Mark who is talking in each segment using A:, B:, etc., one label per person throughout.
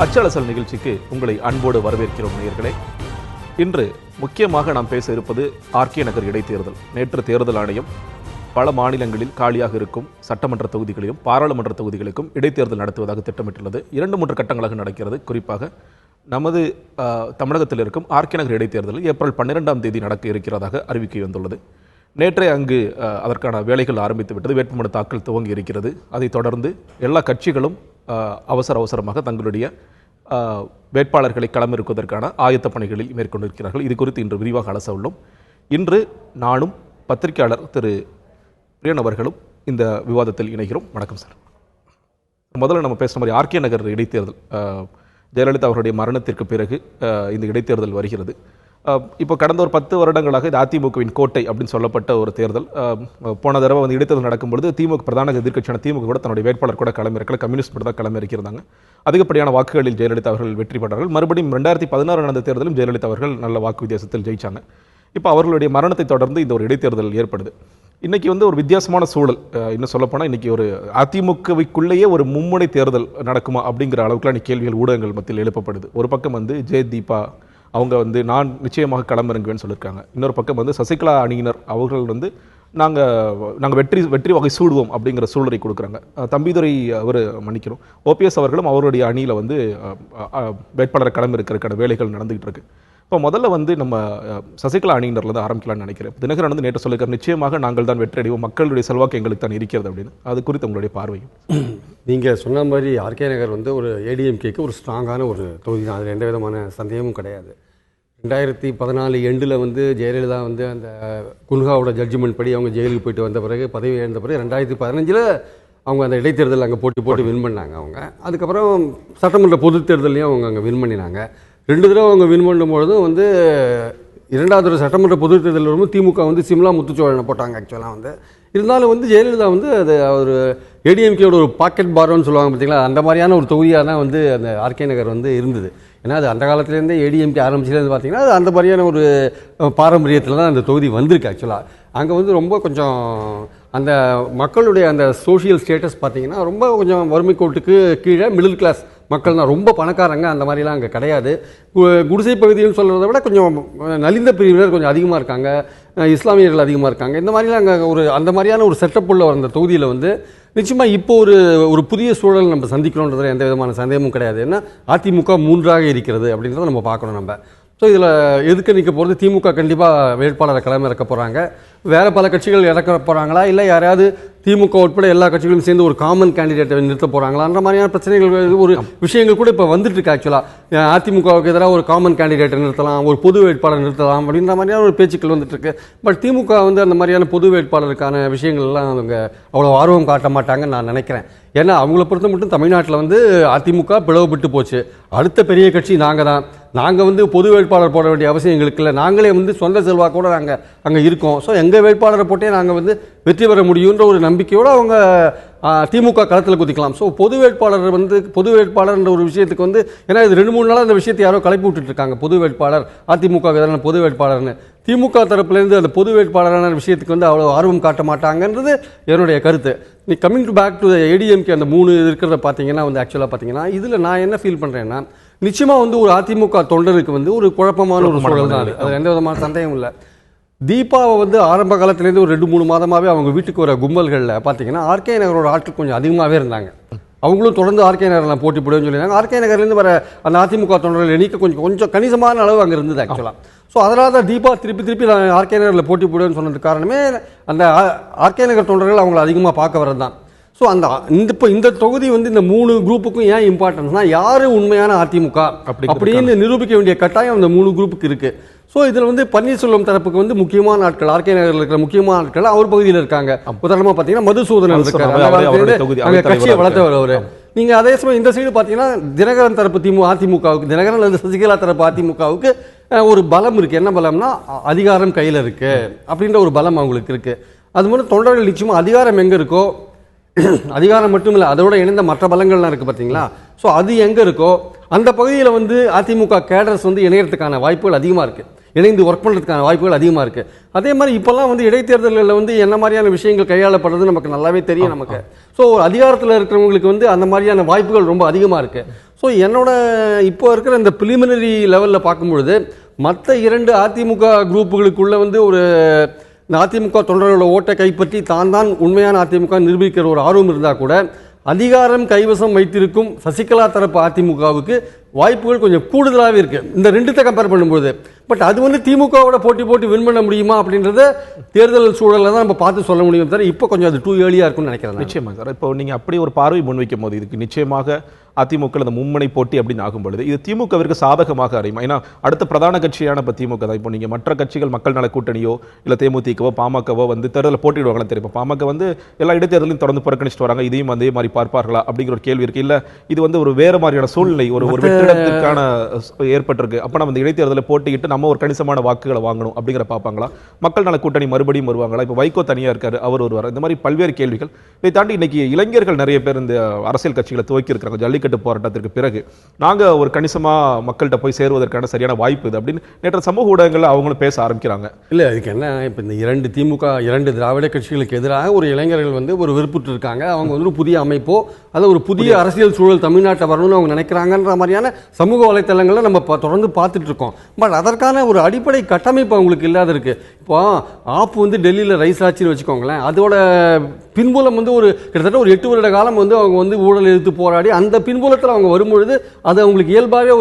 A: அச்சலசல் நிகழ்ச்சிக்கு உங்களை அன்போடு வரவேற்கிறோம் நேயர்களே. இன்று முக்கியமாக நாம் பேச இருப்பது ஆர்கே நகர் இடைத்தேர்தல். நேற்று தேர்தல் ஆணையம் பல மாநிலங்களில் காலியாக இருக்கும் சட்டமன்ற தொகுதிகளையும் பாராளுமன்ற தொகுதிகளுக்கும் இடைத்தேர்தல் நடத்துவதாக திட்டமிட்டுள்ளது. 2-3 கட்டங்களாக நடக்கிறது. குறிப்பாக நமது தமிழகத்தில் இருக்கும் ஆர்கே நகர் இடைத்தேர்தல் ஏப்ரல் 12ஆம் தேதி நடக்க இருக்கிறதாக அறிவிக்கை வந்துள்ளது. நேற்றே அங்கு அதற்கான வேலைகள் ஆரம்பித்து விட்டது. வேட்புமனு தாக்கல் துவங்கி இருக்கிறது. அதைத் தொடர்ந்து எல்லா கட்சிகளும் அவசரமாக தங்களுடைய வேட்பாளர்களை களமிறக்குவதற்கான ஆயத்த பணிகளில் மேற்கொண்டிருக்கிறார்கள். இது குறித்து இன்று விரிவாக அலச உள்ளோம். இன்று நானும் பத்திரிகையாளர் திரு பிரியன் அவர்களும் இந்த விவாதத்தில் இணைகிறோம். வணக்கம் சார். முதல்ல நம்ம பேசுகிற மாதிரி ஆர்கே நகர் இடைத்தேர்தல், ஜெயலலிதா அவருடைய மரணத்திற்கு பிறகு இந்த இடைத்தேர்தல் வருகிறது. இப்போ கடந்த ஒரு 10 வருடங்களாக இது அதிமுகவின் கோட்டை அப்படின்னு சொல்லப்பட்ட ஒரு தேர்தல். போன தடவை வந்து இடைத்தேர்தல் நடக்கும்பொழுது திமுக பிரதான எதிர்க்கட்சியான திமுக கூட தன்னுடைய வேட்பாளர் கூட களமிறக்கல, கம்யூனிஸ்ட் கூட தான் களமிறக்கியிருந்தாங்க. அதிகப்படியான வாக்குகளில் ஜெயலலிதா அவர்கள் வெற்றி பெற்றார்கள். மறுபடியும் 2016 நடந்த தேர்தலும் ஜெயலலிதா அவர்கள் நல்ல வாக்கு வித்தியாசத்தில் ஜெயிச்சாங்க. இப்போ அவர்களுடைய மரணத்தை தொடர்ந்து இந்த ஒரு இடைத்தேர்தல் ஏற்படுது. இன்னைக்கு வந்து ஒரு வித்தியாசமான சூழல். இன்னும் சொல்லப்போனால் இன்னைக்கு ஒரு அதிமுகவுக்குள்ளேயே ஒரு மும்முனை தேர்தல் நடக்குமா அப்படிங்கிற அளவுக்குலாம் கேள்விகள் ஊடகங்கள் மத்தியில் எழுப்பப்படுது. ஒரு பக்கம் வந்து தீபா அவங்க வந்து நான் நிச்சயமாக களமிறங்குவேன்னு சொல்லியிருக்காங்க. இன்னொரு பக்கம் வந்து சசிகலா அணியினர் அவர்கள் வந்து நாங்கள் வெற்றி வகை சூடுவோம் அப்படிங்கிற சூழலை கொடுக்குறாங்க. தம்பிதுரை அவர் மன்னிக்கிறோம், ஓபிஎஸ் அவர்களும் அவருடைய அணியில் வந்து வேட்பாளர் களமிறக்கிறதுக்கான வேலைகள் நடந்துகிட்டு இருக்கு. இப்போ முதல்ல வந்து நம்ம சசிகலா அணியினரில் தான் ஆரம்பிக்கலாம்னு நினைக்கிறேன். தினகரன் வந்து நேற்று சொல்லியிருக்காரு, நிச்சயமாக நாங்கள் தான் வெற்றி அடைவோம், மக்களுடைய செல்வாக்கு எங்களுக்கு தான் இருக்கிறது அப்படின்னு. அது குறித்து உங்களுடைய பார்வையும்.
B: நீங்கள் சொன்ன மாதிரி ஆர்கே நகர் வந்து ஒரு ஏடிஎம்கேக்கு ஒரு ஸ்ட்ராங்கான ஒரு தொகுதி தான். அதில் எந்த விதமான சந்தேகமும் கிடையாது. 2014 எண்டில் வந்து ஜெயலலிதா வந்து அந்த குன்ஹாவோட ஜட்ஜ்மெண்ட் படி அவங்க ஜெயிலுக்கு போயிட்டு வந்த பிறகு, பதவி இழந்த பிறகு 2015 அவங்க அந்த இடைத்தேர்தல் அங்கே போட்டு வின் பண்ணாங்க. அவங்க அதுக்கப்புறம் சட்டமன்ற பொதுத் தேர்தலையும் அவங்க அங்கே வின் பண்ணினாங்க. 2 தடவை அவங்க வின் பண்ணும்பொழுதும் வந்து 2வது தடவை சட்டமன்ற பொதுத் தேர்தலில் வரும்போது திமுக வந்து சிம்லா முத்துச்சோழனை போட்டாங்க. ஆக்சுவலாக வந்து இருந்தாலும் வந்து ஜெயலலிதா வந்து அது ஒரு ஏடிஎம்கேயோட ஒரு பாக்கெட் பாரோன்னு சொல்லுவாங்க பார்த்தீங்களா, அந்த மாதிரியான ஒரு தொகுதியாக தான் வந்து அந்த ஆர்கே நகர் வந்து இருந்தது. ஏன்னா அது அந்த காலத்துலேருந்தே ஏடிஎம்கே ஆரம்பிச்சிலேருந்து பார்த்தீங்கன்னா அது அந்த மாதிரியான ஒரு பாரம்பரியத்தில் தான் அந்த தொகுதி வந்திருக்கு. ஆக்சுவலாக அங்கே வந்து ரொம்ப கொஞ்சம் அந்த மக்களுடைய அந்த சோஷியல் ஸ்டேட்டஸ் பார்த்தீங்கன்னா ரொம்ப கொஞ்சம் வறுமை கோட்டுக்கு கீழே மிடில் கிளாஸ் மக்கள் தான், ரொம்ப பணக்காரங்க அந்த மாதிரிலாம் அங்கே கிடையாது. குடிசை பகுதின்னு சொல்கிறத விட கொஞ்சம் நலிந்த பிரிவினர் கொஞ்சம் அதிகமாக இருக்காங்க, இஸ்லாமியர்கள் அதிகமாக இருக்காங்க. இந்த மாதிரிலாம் அங்கே அந்த மாதிரியான ஒரு செட்டப் உள்ள அந்த தொகுதியில் வந்து நிச்சயமாக இப்போ ஒரு புதிய சூழல் நம்ம சந்திக்கணுன்றதுல எந்த விதமான சந்தேகமும் கிடையாது. ஏன்னா அதிமுக 3ஆக இருக்கிறது அப்படின்றத நம்ம பார்க்கணும் நம்ம. ஸோ இதில் எதுக்கு நிற்க போகிறது, திமுக கண்டிப்பாக வேட்பாளரை களமிறக்க போகிறாங்க. வேறு பல கட்சிகள் இறக்க போகிறாங்களா, இல்லை யாராவது திமுக உட்பட எல்லா கட்சிகளும் சேர்ந்து ஒரு காமன் கேண்டிடேட்டை நிறுத்த போகிறாங்களான்ற மாதிரியான பிரச்சனைகள் ஒரு விஷயங்கள் கூட இப்போ வந்துட்டு இருக்கு. ஆக்சுவலாக அதிமுகவுக்கு எதிராக ஒரு காமன் கேண்டிடேட்டை நிறுத்தலாம், ஒரு பொது வேட்பாளர் நிறுத்தலாம் அப்படின்ற மாதிரியான ஒரு பேச்சுக்கள் வந்துட்டு இருக்கு. பட் திமுக வந்து அந்த மாதிரியான பொது வேட்பாளருக்கான விஷயங்கள் எல்லாம் அவங்க அவ்வளோ ஆர்வம் காட்ட மாட்டாங்கன்னு நான் நினைக்கிறேன். ஏன்னா அவங்கள பொறுத்த மட்டும் தமிழ்நாட்டில் வந்து அதிமுக பிளவுபட்டு போச்சு. அடுத்த பெரிய கட்சி நாங்கள் வந்து பொது வேட்பாளர் போட வேண்டிய அவசியம் எங்களுக்கு இல்லை, நாங்களே வந்து சொந்த செல்வாக்கோடு நாங்கள் அங்கே இருக்கோம். ஸோ எங்கள் வேட்பாளரை போட்டே நாங்கள் வந்து வெற்றி பெற முடியுன்ற ஒரு நம்பிக்கையோடு அவங்க திமுக களத்தில் குதிக்கலாம். ஸோ பொது வேட்பாளர்ன்ற ஒரு விஷயத்துக்கு வந்து, ஏன்னா இது 2-3 நாளாக அந்த விஷயத்தை யாரோ கலப்பி விட்டுட்டு இருக்காங்க. பொது வேட்பாளர் அதிமுக எதிரான பொது வேட்பாளர்னு திமுக தரப்புலேருந்து அந்த பொது வேட்பாளரான விஷயத்துக்கு வந்து அவ்வளோ ஆர்வம் காட்ட மாட்டாங்கன்றது என்னுடைய கருத்து. நீ coming to back to ADMK அந்த 3 இருக்கிறத பார்த்தீங்கன்னா வந்து ஆக்சுவலாக பார்த்தீங்கன்னா இதில் நான் என்ன ஃபீல் பண்ணுறேன்னா, நிச்சயமாக வந்து ஒரு அதிமுக தொண்டருக்கு வந்து ஒரு குழப்பமான ஒரு சூழல் தான். அது எந்த விதமான சந்தேகம் இல்லை. தீபாவை வந்து ஆரம்ப காலத்துலேருந்து ஒரு 2-3 மாதமாகவே அவங்க வீட்டுக்கு வர கும்பல்களில் பார்த்தீங்கன்னா ஆர்கே நகரோட ஆட்கள் கொஞ்சம் அதிகமாகவே இருந்தாங்க. அவங்களும் தொடர்ந்து ஆர்கே நகரில் போட்டி போடுவேன்னு சொல்லியிருந்தாங்க. ஆர்கே நகர்லேருந்து வர அந்த அதிமுக தொண்டர்கள் எண்ணிக்கை கொஞ்சம் கணிசமான அளவு அங்கே இருந்தது ஆக்சுவலாக. ஸோ அதனால தான் தீபா திருப்பி ஆர்கே நகரில் போட்டி போடுவேன்னு சொன்னதுக்கு காரணமே அந்த ஆர்கே நகர் தொண்டர்கள் அவங்களை அதிகமாக பார்க்க வரது தான். ஸோ இந்த தொகுதி வந்து இந்த 3 குரூப்புக்கும் ஏன் இம்பார்ட்டன்ஸ்னா, யார் உண்மையான அதிமுக அப்படின்னு நிரூபிக்க வேண்டிய கட்டாயம் அந்த 3 குரூப்புக்கு இருக்குது. ஸோ இதில் வந்து பன்னீர்செல்வம் தரப்புக்கு வந்து முக்கியமான ஆட்கள், ஆர்கே நகரில் இருக்கிற முக்கியமான ஆட்கள் அவர் பகுதியில் இருக்காங்க. உதாரணமாக பார்த்தீங்கன்னா மதுசூதனன் இருக்காரு, அங்கே கட்சியை வளர்த்தவர் அவர். நீங்கள் அதே சமயம் இந்த சைடு பார்த்தீங்கன்னா தினகரன் தரப்பு அதிமுகவுக்கு, தினகரன் அல்லது சசிகலா தரப்பு அதிமுகவுக்கு ஒரு பலம் இருக்குது. என்ன பலம்னா, அதிகாரம் கையில் இருக்குது அப்படின்ற ஒரு பலம் அவங்களுக்கு இருக்குது. அது மூலம் தொண்டர்கள் நிச்சயமாக அதிகாரம் எங்கே இருக்கோ, அதிகாரம் மட்டும் இல்லை அதோட இணைந்த மற்ற பலங்கள்லாம் இருக்குது பார்த்தீங்களா, ஸோ அது எங்கே இருக்கோ அந்த பகுதியில் வந்து அதிமுக கேடர்ஸ் வந்து இணையறதுக்கான வாய்ப்புகள் அதிகமாக இருக்குது. இணைந்து ஒர்க் பண்ணுறதுக்கான வாய்ப்புகள் அதிகமாக இருக்குது. அதே மாதிரி இப்போல்லாம் வந்து இடைத்தேர்தல்களில் வந்து என்ன மாதிரியான விஷயங்கள் கையாளப்படுறது நமக்கு நல்லாவே தெரியும் நமக்கு. ஸோ அதிகாரத்தில் இருக்கிறவங்களுக்கு வந்து அந்த மாதிரியான வாய்ப்புகள் ரொம்ப அதிகமாக இருக்குது. ஸோ என்னோட இப்போ இருக்கிற இந்த பிலிமினரி லெவலில் பார்க்கும்பொழுது மற்ற 2 அதிமுக குரூப்புகளுக்குள்ள வந்து ஒரு அதிமுக தொண்டர்களோட ஓட்டை கைப்பற்றி தான் உண்மையான அதிமுக நிரூபிக்கிற ஒரு ஆர்வம் இருந்தால் கூட அதிகாரம் கைவசம் வைத்திருக்கும் சசிகலா தரப்பு அதிமுகவுக்கு வாய்ப்புகள் கொஞ்சம் கூடுதலாகவே இருக்கு இந்த 2த்தை கம்பேர் பண்ணும்போது. பட் அது வந்து திமுகவோட போட்டி வின் பண்ண முடியுமா அப்படின்றத தேர்தல் சூழலில் தான் நம்ம பார்த்து சொல்ல முடியும் தவிர இப்போ கொஞ்சம் அது டூ ஏர்லியாக இருக்கும்னு நினைக்கிறேன்.
A: நிச்சயமாக சார். இப்போ நீங்கள் அப்படி ஒரு பார்வை முன்வைக்கும் போது இதுக்கு நிச்சயமாக அதிமுக அந்த மும்முனை போட்டி அப்படின்னு ஆகும்பொழுது இது திமுகவிற்கு சாதகமாக அறியுமா? ஏன்னா அடுத்த பிரதான கட்சியான இப்போ திமுக தான். இப்போ நீங்கள் மற்ற கட்சிகள் மக்கள் நல கூட்டணியோ இல்லை தேமுதிகவோ பாமகவோ வந்து தேர்தலில் போட்டிடுவாங்கன்னு தெரியும். பாமக வந்து எல்லா இடைத்தேர்தலையும் தொடர்ந்து புறக்கணிச்சிட்டு வராங்க. இதையும் அதே மாதிரி பார்ப்பார்களா அப்படிங்கிற ஒரு கேள்வி இருக்கு. இல்லை இது வந்து ஒரு வேறு மாதிரியான சூழ்நிலை ஒரு வெற்றிடத்திற்கான ஏற்பட்டிருக்கு. அப்போ நம்ம இந்த இடைத்தேர்தலில் போட்டியிட்டு நம்ம ஒரு கணிசமான வாக்குகளை வாங்கணும் அப்படிங்கிற பார்ப்பாங்களா? மக்கள் நல கூட்டணி மறுபடியும் வருவாங்களா? இப்போ வைகோ தனியாக இருக்காரு, அவர் வருவார். இந்த மாதிரி பல்வேறு கேள்விகள். இதை தாண்டி இன்னைக்கு இளைஞர்கள் நிறைய பேர் இந்த அரசியல் கட்சிகளை துவக்கி இருக்கிறாங்க. ஜல்லிக்கட்டு போராட்டத்திற்கு பிறகு நாங்க ஒரு கணிசமா மக்கள்கிட்ட போய் சேருவதற்கான சரியான வாய்ப்பு இது அப்படின்னு நேற்று சமூக ஊடகங்கள்ல அவங்களும் பேச ஆரம்பிக்கிறாங்க.
B: இல்லை அதுக்கு என்ன, இப்போ இந்த 2 திமுக 2 திராவிட கட்சிகளுக்கு எதிராக ஒரு இளைஞர்கள் வந்து ஒரு விருப்புட்டு இருக்காங்க. அவங்க வந்து ஒரு புதிய அமைப்போ அல்லது ஒரு புதிய அரசியல் சூழல் தமிழ்நாட்டில் வரணும்னு அவங்க நினைக்கிறாங்கன்ற மாதிரியான சமூக வலைத்தளங்களை நம்ம தொடர்ந்து பார்த்துட்டு இருக்கோம். பட் அதற்கான ஒரு அடிப்படை கட்டமைப்பு அவங்களுக்கு இல்லாத இருக்கு. இப்போ ஆப் வந்து டெல்லியில் ரைஸ் ஆட்சின்னு வச்சுக்கோங்களேன், அதோட பின்புலம் வந்து ஒரு கிட்டத்தட்ட ஒரு 8 வருட காலம் வந்து அவங்க வந்து ஊழல் எதிர்த்து போராடி அந்த பின்புலத்தில் அவங்க வரும்பொழுது அது அவங்களுக்கு இயல்பாகவே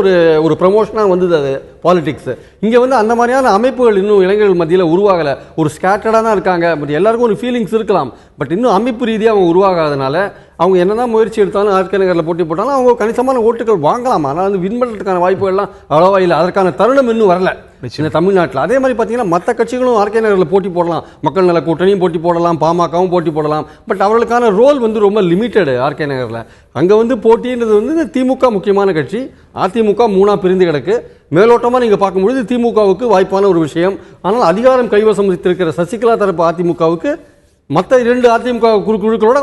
B: ஒரு ப்ரமோஷனாக வந்தது அது பாலிடிக்ஸ். இங்கே வந்து அந்த மாதிரியான அமைப்புகள் இன்னும் இளைஞர்கள் மத்தியில் உருவாகலை. ஒரு ஸ்கேட்டர்டாக தான் இருக்காங்க. பட் எல்லாருக்கும் ஒரு ஃபீலிங்ஸ் இருக்கலாம். பட் இன்னும் அமைப்பு ரீதியாக அவங்க உருவாகாதனால அவங்க என்னதான் முயற்சி எடுத்தாலும் ஆர்கே நகரில் போட்டி போட்டாலும் அவங்க கணிசமான ஓட்டுகள் வாங்கலாம். ஆனால் வந்து வின் பண்ணுறதுக்கான வாய்ப்புகள்லாம் அவ்வளோவா இல்லை. அதற்கான தருணம் இன்னும் வரல இந்த தமிழ்நாட்டில். அதே மாதிரி பார்த்தீங்கன்னா மற்ற கட்சிகளும் ஆர்கே நகரில் போட்டி போடலாம். மக்கள் நல கூட்டணியும் போட்டி போடலாம், பாமகவும் போட்டி போடலாம். பட் அவர்களுக்கான ரோல் வந்து ரொம்ப லிமிட்டடு ஆர்கே நகரில். அங்கே வந்து போட்டின்றது வந்து திமுக முக்கியமான கட்சி, அதிமுக 3ஆக பிரிந்து கிடக்கு. மேலோட்டமாக நீங்கள் பார்க்கும்பொழுது திமுகவுக்கு வாய்ப்பான ஒரு விஷயம். ஆனால் அதிகாரம் கைவசம் வைத்திருக்கிற சசிகலா தரப்பு அதிமுகவுக்கு மற்ற 2 அதிமுக குழுக்களோட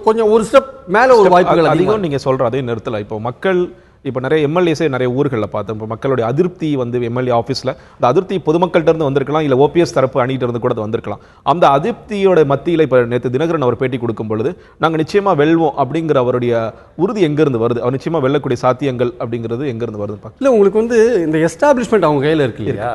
B: கொஞ்சம் ஒரு ஸ்டெப் மேலே ஒரு வாய்ப்புகள்
A: அதிகம். நீங்கள் சொல்கிற அதே நேரத்தில் இப்போ மக்கள் இப்போ நிறைய எம்எல்ஏஸே நிறைய ஊர்களில் பார்த்தோம். இப்போ மக்களுடைய அதிருப்தி வந்து எம்எல்ஏ ஆஃபீஸில் அந்த அதிருப்தி பொதுமக்கள்கிட்ட இருந்து வந்திருக்கலாம், இல்லை ஓபிஎஸ் தரப்பு அணிகிட்ட இருந்து கூட வந்திருக்கலாம். அந்த அதிருப்தியோட மத்தியில் இப்போ நேற்று தினகரன் அவர் பேட்டி கொடுக்கும் பொழுது நாங்கள் நிச்சயமாக வெல்வோம் அப்படிங்கிற அவருடைய உறுதி எங்கேருந்து வருது? அவர் நிச்சயமாக வெல்லக்கூடிய சாத்தியங்கள் அப்படிங்கிறது எங்கேருந்து வருது?
B: இல்லை உங்களுக்கு வந்து இந்த எஸ்டாப்ளிஷ்மெண்ட் அவங்க கையில் இருக்கு இல்லையா?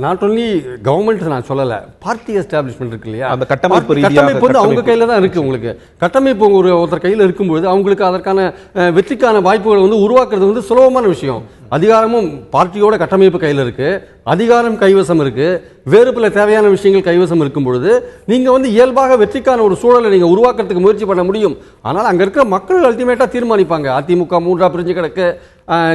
B: நாட் ஒன்லி கவர்மெண்ட் நான் சொல்லலை, பார்ட்டி எஸ்டாப்ளிஷ்மெண்ட் இருக்கு இல்லையா? அந்த கட்டமைப்பு வந்து அவங்க கையில் தான் இருக்குது. உங்களுக்கு கட்டமைப்பு ஒருத்தர் கையில் இருக்கும்போது அவங்களுக்கு அதற்கான வெற்றிக்கான வாய்ப்புகளை வந்து உருவாக்குறது வந்து சுலபமான விஷயம். அதிகாரமும் பார்ட்டியோட கட்டமைப்பு கையில் இருக்கு, அதிகாரம் கைவசம் இருக்கு, வேறு பல தேவையான விஷயங்கள் கைவசம் இருக்கும் பொழுது நீங்க வந்து இயல்பாக வெற்றிக்கான ஒரு சூழலை நீங்க உருவாக்குறதுக்கு முயற்சி பண்ண முடியும். ஆனால் அங்க இருக்கிற மக்கள் அல்டிமேட்டா தீர்மானிப்பாங்க. அதிமுக 3ஆ பிரிஞ்சு கிடக்கு,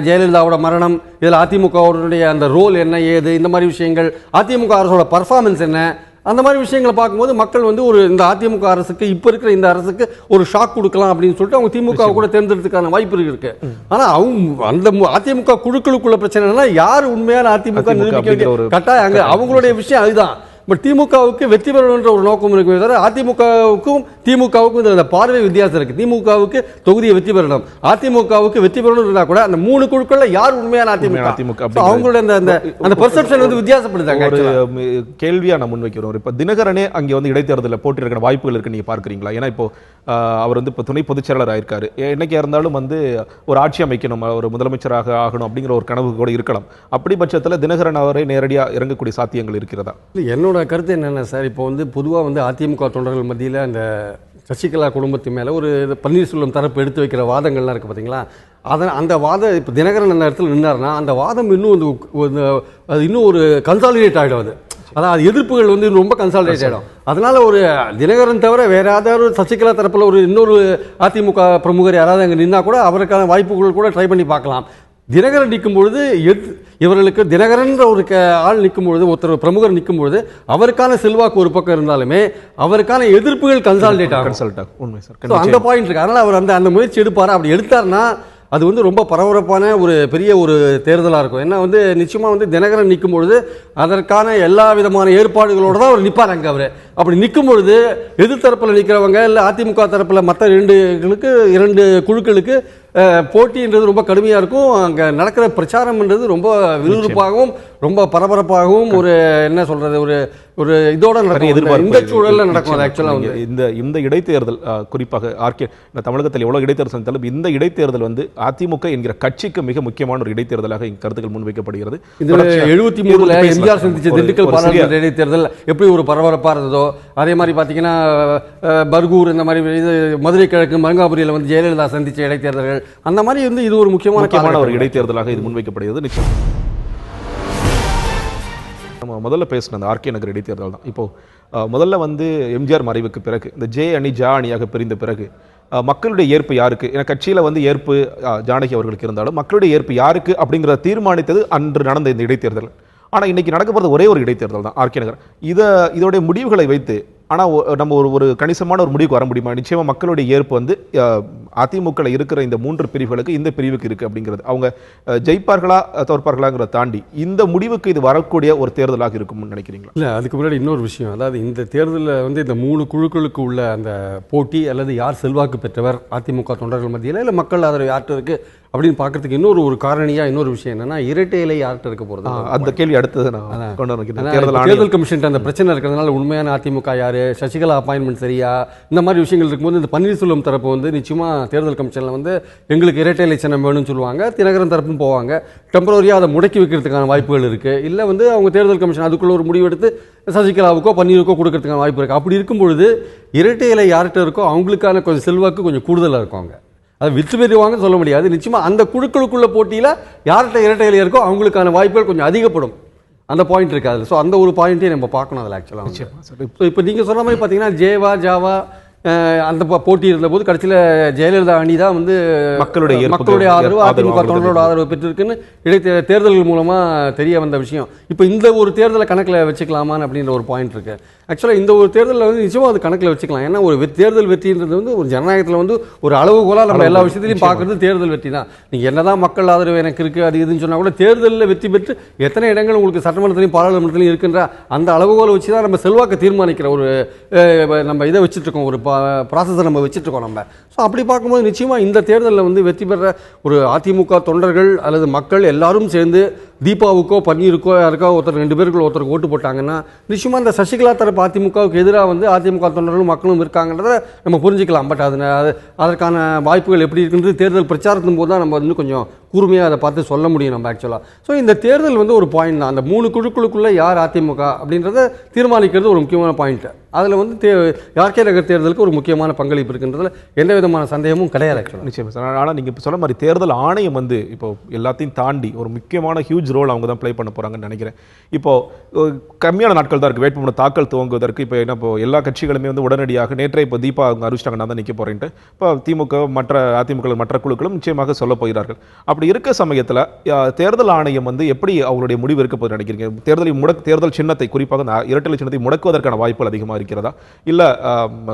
B: ஜெயலலிதாவோட மரணம், இதில் அதிமுகவுடைய அந்த ரோல் என்ன ஏது, இந்த மாதிரி விஷயங்கள், அதிமுக அரசோட பர்ஃபார்மன்ஸ் என்ன, அந்த மாதிரி விஷயங்களை பார்க்கும்போது மக்கள் வந்து இந்த அதிமுக அரசுக்கு இப்போ இருக்கிற இந்த அரசுக்கு ஒரு ஷாக் கொடுக்கலாம் அப்படின்னு சொல்லிட்டு அவங்க திமுக கூட தேர்ந்தெடுத்துக்கான வாய்ப்பு இருக்கு. ஆனா அவங்க அந்த அதிமுக குழுக்களுக்குள்ள பிரச்சனைனா யார் உண்மையான அதிமுக நிரூபிக்க கட்டாயம் அங்க அவங்களுடைய விஷயம் அதுதான். பட் திமுகவுக்கு வெற்றி பெறணுன்ற ஒரு நோக்கம் இருக்குமே தவிர அதிமுகவுக்கும் திமுகவுக்கும் இந்த பார்வை வித்தியாசம் இருக்கு. திமுகவுக்கு தொகுதியை வெற்றி பெறணும், அதிமுகவுக்கு வெற்றி பெறணும் கூட அந்த 3 குழுக்கள்ல யார் உண்மையான அதிமுக அவங்களோட அந்த பெர்செப்ஷன் வந்து வித்தியாசப்படுதாங்க.
A: ஒரு கேள்வியா நான் முன்வைக்கிறோம். இப்ப தினகரனே அங்கே வந்து இடைத்தேர்தலில் போட்டியிருக்கிற வாய்ப்புகள் இருக்கு நீங்க பார்க்குறீங்களா? ஏன்னா இப்போ அவர் வந்து இப்போ துணை பொதுச் செயலாளர் ஆயிருக்காரு. என்னைக்கா இருந்தாலும் வந்து ஒரு ஆட்சி அமைக்கணும், ஒரு முதலமைச்சராக ஆகணும் அப்படிங்கிற ஒரு கனவு கூட இருக்கலாம். அப்படி பட்சத்தில் தினகரன் அவரை நேரடியாக இறங்கக்கூடிய சாத்தியங்கள் இருக்கிறதா?
B: என்னோட கருத்து என்னென்ன சார், இப்போ வந்து பொதுவாக வந்து அதிமுக தொண்டர்கள் மத்தியில் அந்த சசிகலா குடும்பத்து மேலே ஒரு பன்னீர்செல்வம் தரப்பு எடுத்து வைக்கிற வாதங்கள்லாம் இருக்குது பார்த்தீங்களா? அந்த வாதம் இப்போ தினகரன் அந்த இடத்துல நின்னார்னா அந்த வாதம் இன்னும் ஒரு கன்சாலிடேட் ஆகிடும். அதாவது எதிர்ப்புகள் வந்து ரொம்ப கன்சாலிடேட் ஆகிடும். அதனால ஒரு தினகரன் தவிர வேற யாராவது சசிகலா தரப்பில் இன்னொரு அதிமுக பிரமுகர் யாராவது அங்கே நின்னா கூட அவருக்கான வாய்ப்புகள் கூட ட்ரை பண்ணி பார்க்கலாம். தினகரன் நிற்கும் பொழுது இவர்களுக்கு தினகரன் ஒரு ஆள் நிற்கும் பொழுது, ஒருத்தர் பிரமுகர் நிற்கும் பொழுது அவருக்கான செல்வாக்கு ஒரு பக்கம் இருந்தாலுமே அவருக்கான எதிர்ப்புகள் கன்சாலிடேட் ஆகும். அந்த பாயிண்ட் இருக்கு. அதனால அவர் அந்த முயற்சி எடுப்பாரா? அப்படி எடுத்தார்னா அது வந்து ரொம்ப பரபரப்பான ஒரு பெரிய ஒரு தேர்தலாக இருக்கும். ஏன்னா வந்து நிச்சயமாக வந்து தினகரன் நிற்கும் பொழுது அதற்கான எல்லா விதமான ஏற்பாடுகளோடு தான் அவர் நிற்பார். அங்கே அவர் அப்படி நிற்கும் பொழுது எதிர்த்தரப்பில் நிற்கிறவங்க இல்லை அதிமுக தரப்பில் மற்ற 2 குழுக்களுக்கு போட்டின்றது ரொம்ப கடுமையாக இருக்கும். அங்கே நடக்கிற பிரச்சாரம்ன்றது ரொம்ப விறுவிறுப்பாகவும் ரொம்ப பரபரப்பாகவும் ஒரு என்ன சொல்றது ஒரு ஒரு இதோட நடக்கும். இந்த சூழல்ல நடக்கும். ஆக்சுவலா வந்து
A: இந்த இடைத்தேர்தல் குறிப்பாக தமிழகத்தில் எவ்வளவு இடைத்தேர்தல் சந்தித்தாலும் இந்த இடைத்தேர்தல் வந்து அதிமுக என்கிற கட்சிக்கு மிக முக்கியமான ஒரு இடைத்தேர்தலாக கருத்துக்கள் முன்வைக்கப்படுகிறது.
B: 73 எம்ஜிஆர் சந்திச்ச திண்டுக்கல் பாராளுமன்ற இடைத்தேர்தல் எப்படி ஒரு பரபரப்பா இருந்ததோ அதே மாதிரி பாத்தீங்கன்னா பர்கூர் இந்த மாதிரி இது மதுரை கிழக்கு மருங்காபுரியில் வந்து ஜெயலலிதா சந்திச்ச இடைத்தேர்தல்கள் அந்த மாதிரி வந்து இது ஒரு முக்கியமான
A: ஒரு இடைத்தேர்தலாக இது முன்வைக்கப்படுகிறது. நிச்சயம் நம்ம முதல்ல பேசின அந்த ஆர்கே நகர் இடைத்தேர்தல் தான். இப்போ முதல்ல வந்து எம்ஜிஆர் மறைவுக்கு பிறகு இந்த ஜே அணி ஜா அணியாக பிரிந்த பிறகு மக்களுடைய ஏற்பு யாருக்கு, ஏன்னா கட்சியில் வந்து ஏற்பு ஜானகி அவர்களுக்கு இருந்தாலும் மக்களுடைய ஏற்பு யாருக்கு அப்படிங்கிறத தீர்மானித்தது அன்று நடந்த இந்த இடைத்தேர்தல். ஆனால் இன்னைக்கு நடக்க போகிறது ஒரே ஒரு இடைத்தேர்தல் தான் ஆர்கே நகர். இதோடைய முடிவுகளை வைத்து ஆனால் நம்ம ஒரு கணிசமான ஒரு முடிவுக்கு வர முடியுமா? நிச்சயமா மக்களுடைய ஏற்பு வந்து அதிமுக இருக்கிற இந்த 3 பிரிவுகளுக்கு இந்த பிரிவுக்கு இருக்கு அப்படிங்கிறது அவங்க ஜெயிப்பார்களா தோற்பார்களாங்கிறத தாண்டி இந்த முடிவுக்கு இது வரக்கூடிய ஒரு தேர்தலாக இருக்கும்னு நினைக்கிறீங்களா?
B: இல்லை, அதுக்கு முன்னாடி இன்னொரு விஷயம், அதாவது இந்த தேர்தலில் வந்து இந்த 3 குழுக்களுக்கு உள்ள அந்த போட்டி அல்லது யார் செல்வாக்கு பெற்றவர் அதிமுக தொண்டர்கள் மத்தியில் இல்லை மக்கள் ஆதரவு யார்கிட்ட இருக்கு அப்படின்னு பார்க்கறதுக்கு இன்னொரு காரணியா இன்னொரு விஷயம் என்னன்னா இரட்டை இலை யார்கிட்ட இருக்க போறது.
A: அந்த கேள்வி அடுத்தது நான் கொண்டு வரேன்.
B: தேர்தல் கமிஷன் அந்த பிரச்சனை இருக்கிறதுனால உண்மையான அதிமுக யாரு, சசிகலா அப்பாயின்மெண்ட் சரியா, இந்த மாதிரி விஷயங்கள் இருக்கும்போது இந்த பன்னீர்செல்வம் தரப்பு வந்து நிச்சயமா தேர்தல் கமிஷன்ல வந்து எங்களுக்கு இரட்டை இலை சின்னம் வேணும்னு சொல்லுவாங்க. தினகரன் தரப்பும் போவாங்க. டெம்பரரியா அதை முடக்கி வைக்கிறதுக்கான வாய்ப்புகள் இருக்கு. இல்லை வந்து அவங்க தேர்தல் கமிஷன் அதுக்குள்ள ஒரு முடிவு எடுத்து சசிகலாவுக்கோ பன்னீருக்கோ கொடுக்கறதுக்கான வாய்ப்பு இருக்கு. அப்படி இருக்கும் பொழுது இரட்டை இலை யார்கிட்ட இருக்கோ அவங்களுக்கான கொஞ்சம் செல்வாக்கு கொஞ்சம் கூடுதலாக இருக்கும். அதை விற்று பெறுவாங்கன்னு சொல்ல முடியாது. நிச்சயமா அந்த குழுக்களுக்குள்ள போட்டியில் யார்கிட்ட இரட்டை இலை இருக்கோ அவங்களுக்கான வாய்ப்புகள் கொஞ்சம் அதிகப்படும். அந்த பாயிண்ட் இருக்கு அதில். ஸோ அந்த ஒரு பாயிண்ட்டையும் நம்ம பார்க்கணும் அதில் ஆக்சுவலாக. ஸோ இப்போ நீங்கள் சொன்ன மாதிரி பார்த்தீங்கன்னா ஜேவா ஜாவா அந்த போட்டி இருந்தபோது கடைசியில் ஜெயலலிதா அணி தான் வந்து மக்களுடைய ஆதரவு அதிமுக தொண்டரோட ஆதரவு பெற்றிருக்குன்னு தேர்தல்கள் மூலமாக தெரிய வந்த விஷயம். இப்போ இந்த ஒரு தேர்தலை கணக்கில் வச்சுக்கலாமான்னு அப்படின்ற ஒரு பாயிண்ட் இருக்கு. ஆக்சுவலாக இந்த ஒரு தேர்தலில் வந்து நிச்சயமாக அது கணக்கில் வச்சுக்கலாம். ஏன்னா ஒரு தேர்தல் வெற்றின்றது வந்து ஒரு ஜனநாயகத்தில் வந்து ஒரு அளவுகோலாக நம்ம எல்லா விஷயத்திலையும் பார்க்கறது தேர்தல் வெற்றி தான். நீங்கள் என்னதான் மக்கள் ஆதரவு எனக்கு இருக்குது அது இதுன்னு சொன்னால் கூட தேர்தலில் வெற்றி பெற்று எத்தனை இடங்கள் உங்களுக்கு சட்டமன்றத்திலையும் பாராளுமன்றத்திலையும் இருக்குன்ற அந்த அளவுகோலை வச்சு தான் நம்ம செல்வாக்கு தீர்மானிக்கிற ஒரு நம்ம இதை வச்சுட்டு இருக்கோம், ஒரு ப்ராசஸை நம்ம வச்சுட்டு இருக்கோம் நம்ம. ஸோ அப்படி பார்க்கும்போது நிச்சயமாக இந்த தேர்தலில் வந்து வெற்றி பெற ஒரு அதிமுக தொண்டர்கள் அல்லது மக்கள் எல்லாரும் சேர்ந்து தீபாவுக்கோ பன்னீருக்கோ யாருக்கோ ஒருத்தர் 2 பேருக்கு ஒருத்தருக்கு ஓட்டு போட்டாங்கன்னா நிச்சயமாக இந்த சசிகலா தரப்பு அதிமுகவுக்கு எதிராக வந்து அதிமுக தொண்டர்களும் மக்களும் இருக்காங்கன்றத நம்ம புரிஞ்சுக்கலாம். பட் அதற்கான வாய்ப்புகள் எப்படி இருக்குன்றது தேர்தல் பிரச்சாரத்தின் போது தான் நம்ம வந்து கொஞ்சம் கூர்மையாக அதை பார்த்து சொல்ல முடியும் நம்ம ஆக்சுவலாக. ஸோ இந்த தேர்தல் வந்து ஒரு பாயிண்ட் தான். அந்த 3 குழுக்களுக்குள்ளே யார் அதிமுக அப்படின்றத தீர்மானிக்கிறது ஒரு முக்கியமான பாயிண்ட். அதில் வந்து ஆர்கே நகர் தேர்தலுக்கு ஒரு முக்கியமான பங்களிப்பு இருக்குன்றதுல எந்த விதமான சந்தேகமும் கிடையாது ஆக்சுவலாக.
A: நிச்சயமா சார். ஆனால் நீங்கள் இப்போ சொன்ன மாதிரி தேர்தல் ஆணையம் வந்து இப்போ எல்லாத்தையும் தாண்டி ஒரு முக்கியமான ஹியூஜ் ரோல் அவங்க தான் ப்ளே பண்ண போகிறாங்கன்னு நினைக்கிறேன். இப்போ கம்மியான நாட்கள் தான் இருக்குது வேட்புமனு தாக்கல் துவங்குவதற்கு. இப்போ என்ன இப்போ எல்லா கட்சிகளுமே வந்து உடனடியாக நேற்றை இப்போ தீபா அவங்க அறிவிச்சிட்டாங்க நான் தான் நிற்க போகிறேன்ட்டு. இப்போ திமுக அதிமுக மற்ற குழுக்களும் நிச்சயமாக சொல்ல போகிறார்கள். அப்படி இருக்க சமயத்தில் தேர்தல் ஆணையம் வந்து எப்படி அவருடைய முடிவு இருக்க போது நினைக்கிறீங்க? தேர்தல் சின்னத்தை குறிப்பாக இரட்டை சின்னத்தை முடக்குவதற்கான வாய்ப்புகள் அதிகமாக இருக்கிறதா? இல்ல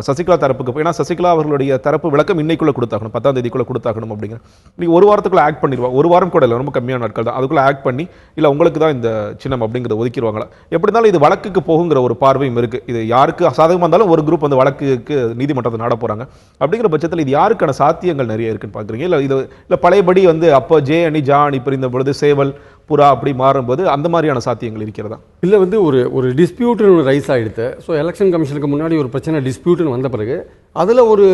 A: சசிகலா தரப்புக்கு, ஏன்னா சசிகலா அவர்களுடைய தரப்பு விளக்கம் இன்னைக்குள்ள கொடுத்தாகணும், 10ஆம் தேதிக்குள்ள கொடுத்தாகணும் அப்படிங்கிற நீங்க ஒரு வாரத்துக்குள்ள ஆக்ட் பண்ணிடுவா. ஒரு வாரம் கூட இல்லை, ரொம்ப கம்மியான நாட்கள் தான். அதுக்குள்ள ஆக்ட் பண்ணி இல்ல உங்களுக்கு தான் இந்த சின்னம் அப்படிங்கிறத ஒதுக்கிடுவாங்களா? எப்படி இருந்தாலும் இது வழக்குக்கு போகுங்கிற ஒரு பார்வையும் இருக்கு. இது யாருக்கு சாதகமாக இருந்தாலும் ஒரு குரூப் வந்து வழக்குக்கு நீதிமன்றத்தை நாட போறாங்க. அப்படிங்கிற பட்சத்தில் இது யாருக்கான சாத்தியங்கள் நிறைய இருக்குன்னு பாக்குறீங்க? இல்ல பழையபடி வந்து அப்போ ஜே அணி ஜா அணி பிரிந்த பொழுது சேவல் புறா அப்படி மாறும்போது அந்த மாதிரியான சாத்தியங்கள் இருக்கிறதா?
B: இல்லை வந்து ஒரு டிஸ்பியூட்னு ரைஸ் ஆகிடுது. ஸோ எலெக்ஷன் கமிஷனுக்கு முன்னாடி ஒரு பிரச்சனை டிஸ்பியூட்னு வந்த பிறகு அதில் ஒரு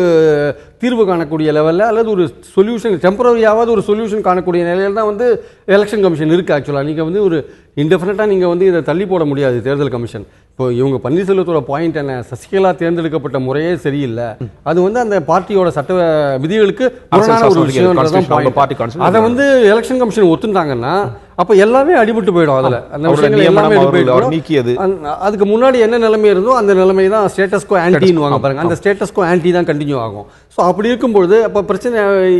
B: தீர்வு காணக்கூடிய லெவலில் அல்லது ஒரு சொல்யூஷன் டெம்பரரியாவது ஒரு சொல்யூஷன் காணக்கூடிய நிலையில் தான் வந்து எலெக்ஷன் கமிஷன் இருக்குது. ஆக்சுவலாக நீங்கள் வந்து ஒரு இன்டெஃபினட்டாக நீங்கள் வந்து இதை தள்ளி போட முடியாது தேர்தல் கமிஷன். இப்போ இவங்க பன்னீர்செல்வத்தோட பாயிண்ட் என்ன, சசிகலா தேர்ந்தெடுக்கப்பட்ட முறையே சரியில்லை, அது வந்து அந்த பார்ட்டியோட சட்ட விதிகளுக்கு முரணான ஒரு விஷயம். அதை வந்து எலெக்ஷன் கமிஷன் ஒத்துட்டாங்கன்னா அப்ப எல்லாமே அடிபட்டு போயிடும். அதுல அந்த விஷயங்கள் எல்லாமே நீக்கியது. அதுக்கு முன்னாடி என்ன நிலைமை இருந்தோ அந்த நிலைமை தான் ஸ்டேட்டஸ்கோ ஆன்டின்னு வாங்க பாருங்க, அந்த ஸ்டேட்டஸ்கோ ஆன்டி தான் கண்டினியூ ஆகும். ஸோ அப்படி இருக்கும்பொழுது அப்போ பிரச்சனை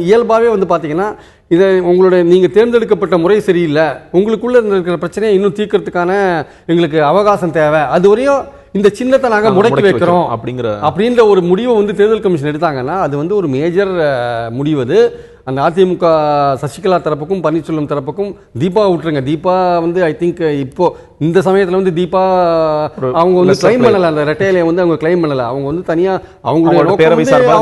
B: இயல்பாகவே வந்து பார்த்தீங்கன்னா இதை உங்களுடைய நீங்கள் தேர்ந்தெடுக்கப்பட்ட முறை சரியில்லை, உங்களுக்குள்ள இருக்கிற பிரச்சனையை இன்னும் தீர்க்கறதுக்கான எங்களுக்கு அவகாசம் தேவை, அது வரையும் இந்த சின்னத்தை நாங்கள் முடக்கி வைக்கிறோம் அப்படின்ற ஒரு முடிவை வந்து தேர்தல் கமிஷன் எடுத்தாங்கன்னா அது வந்து ஒரு மேஜர் முடிவு. அந்த அதிமுக சசிகலா தரப்புக்கும் பன்னீர்செல்வம் தரப்புக்கும் தீபா விட்டுருங்க. தீபா வந்து ஐ திங்க் இப்போ இந்த சமயத்தில் வந்து தீபா அவங்க வந்து கிளைம் பண்ணல, அந்த ரெட்டையில வந்து அவங்க கிளைம் பண்ணல. அவங்க வந்து தனியா அவங்களோட
A: பேரவை சார்பா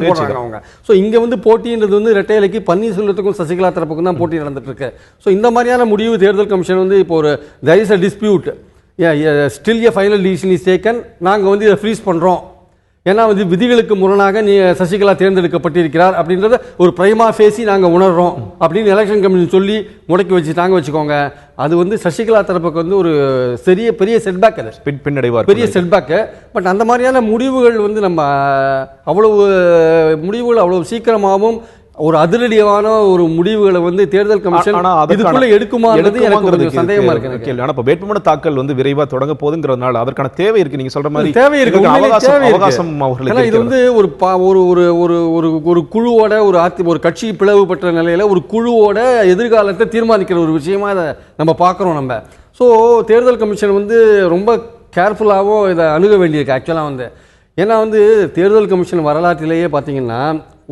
B: போடுறாங்க அவங்க. ஸோ இங்க வந்து போட்டின்றது வந்து ரெட்டையிலைக்கு பன்னீர்செல்வத்துக்கும் சசிகலா தரப்புக்கும் தான் போட்டி நடந்துட்டு இருக்கு. ஸோ இந்த மாதிரியான முடிவு தேர்தல் கமிஷன் வந்து இப்போ ஒரு there is a dispute, still a final decision is taken, நாங்கள் வந்து இதை ஃப்ரீஸ் பண்ணுறோம் ஏன்னா வந்து விதிகளுக்கு முரணாக சசிகலா தேர்ந்தெடுக்கப்பட்டிருக்கிறார் அப்படின்றத ஒரு பிரைமா ஃபேஸி நாங்கள் உணர்றோம் அப்படின்னு எலெக்ஷன் கமிஷன் சொல்லி முடக்கி வச்சுட்டாங்க வச்சுக்கோங்க. அது வந்து சசிகலா தரப்புக்கு வந்து ஒரு பெரிய செட்பேக், அது
A: பின்னடைவார்
B: பெரிய செட்பேக்கு. பட் அந்த மாதிரியான முடிவுகள் வந்து நம்ம அவ்வளவு சீக்கிரமாகவும் ஒரு அதிரடியான ஒரு முடிவுகளை வந்து தேர்தல் கமிஷன் இதுக்குள்ள எடுக்குமாங்கிறது எனக்கு ஒரு சந்தேகமா இருக்கு.
A: ஆனா இப்ப வேட்புமனு தாக்கல் வந்து விரைவா தொடங்க போகுதுங்கிறதுனால அதற்கான தேவை இருக்கு. நீங்க சொல்ற மாதிரி
B: தேவை இருக்கு,
A: அவகாசம் அவர்களுக்கு.
B: இது வந்து ஒரு குழுவோட ஒரு கட்சி பிளவுபட்ட நிலையில ஒரு குழுவோட எதிர்காலத்தை தீர்மானிக்கிற ஒரு விஷயமா இதை நம்ம பார்க்குறோம் நம்ம. ஸோ தேர்தல் கமிஷன் வந்து ரொம்ப கேர்ஃபுல்லாகவும் இதை அணுக வேண்டியிருக்கு ஆக்சுவலாக வந்து. ஏன்னா வந்து தேர்தல் கமிஷன் வரலாற்றிலேயே பார்த்தீங்கன்னா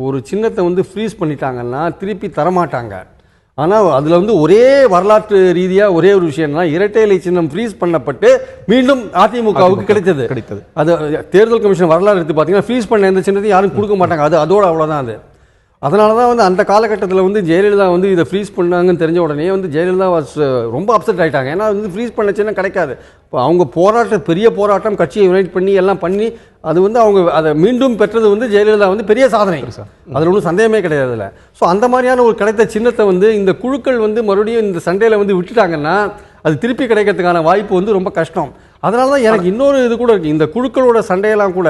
B: ஒரு சின்னத்தை வந்து ஃப்ரீஸ் பண்ணிட்டாங்கன்னா திருப்பி தரமாட்டாங்க. ஆனால் அதில் வந்து ஒரே வரலாற்று ரீதியாக ஒரே ஒரு விஷயம்னா இரட்டை இலை சின்னம் ஃப்ரீஸ் பண்ணப்பட்டு மீண்டும் அதிமுகவுக்கு கிடைத்தது. அது தேர்தல் கமிஷன் வரலாறு எடுத்து பார்த்தீங்கன்னா ஃப்ரீஸ் பண்ண எந்த சின்னத்தையும் யாரும் கொடுக்க மாட்டாங்க. அதோட அவ்வளோதான் அது. அதனால தான் வந்து அந்த காலகட்டத்தில் வந்து ஜெயலலிதா வந்து இதை ஃப்ரீஸ் பண்ணாங்கன்னு தெரிஞ்ச உடனே வந்து ஜெயலலிதா ரொம்ப அப்செட் ஆகிட்டாங்க. ஏன்னா வந்து ஃப்ரீஸ் பண்ணச்சுன்னா கிடைக்காது. இப்போ அவங்க பெரிய போராட்டம், கட்சியை யுனைட் பண்ணி எல்லாம் பண்ணி அது வந்து அவங்க அதை மீண்டும் பெற்றது வந்து ஜெயலலிதா வந்து பெரிய சாதனை, அதில் ஒன்றும் சந்தேகமே கிடையாதுல்ல. ஸோ அந்த மாதிரியான ஒரு கிடைத்த சின்னத்தை வந்து இந்த குழுக்கள் வந்து மறுபடியும் இந்த சண்டையில் வந்து விட்டுட்டாங்கன்னா அது திருப்பி கிடைக்கிறதுக்கான வாய்ப்பு வந்து ரொம்ப கஷ்டம். அதனால தான் எனக்கு இன்னொரு இது கூட இருக்குது. இந்த குழுக்களோட சண்டையெல்லாம் கூட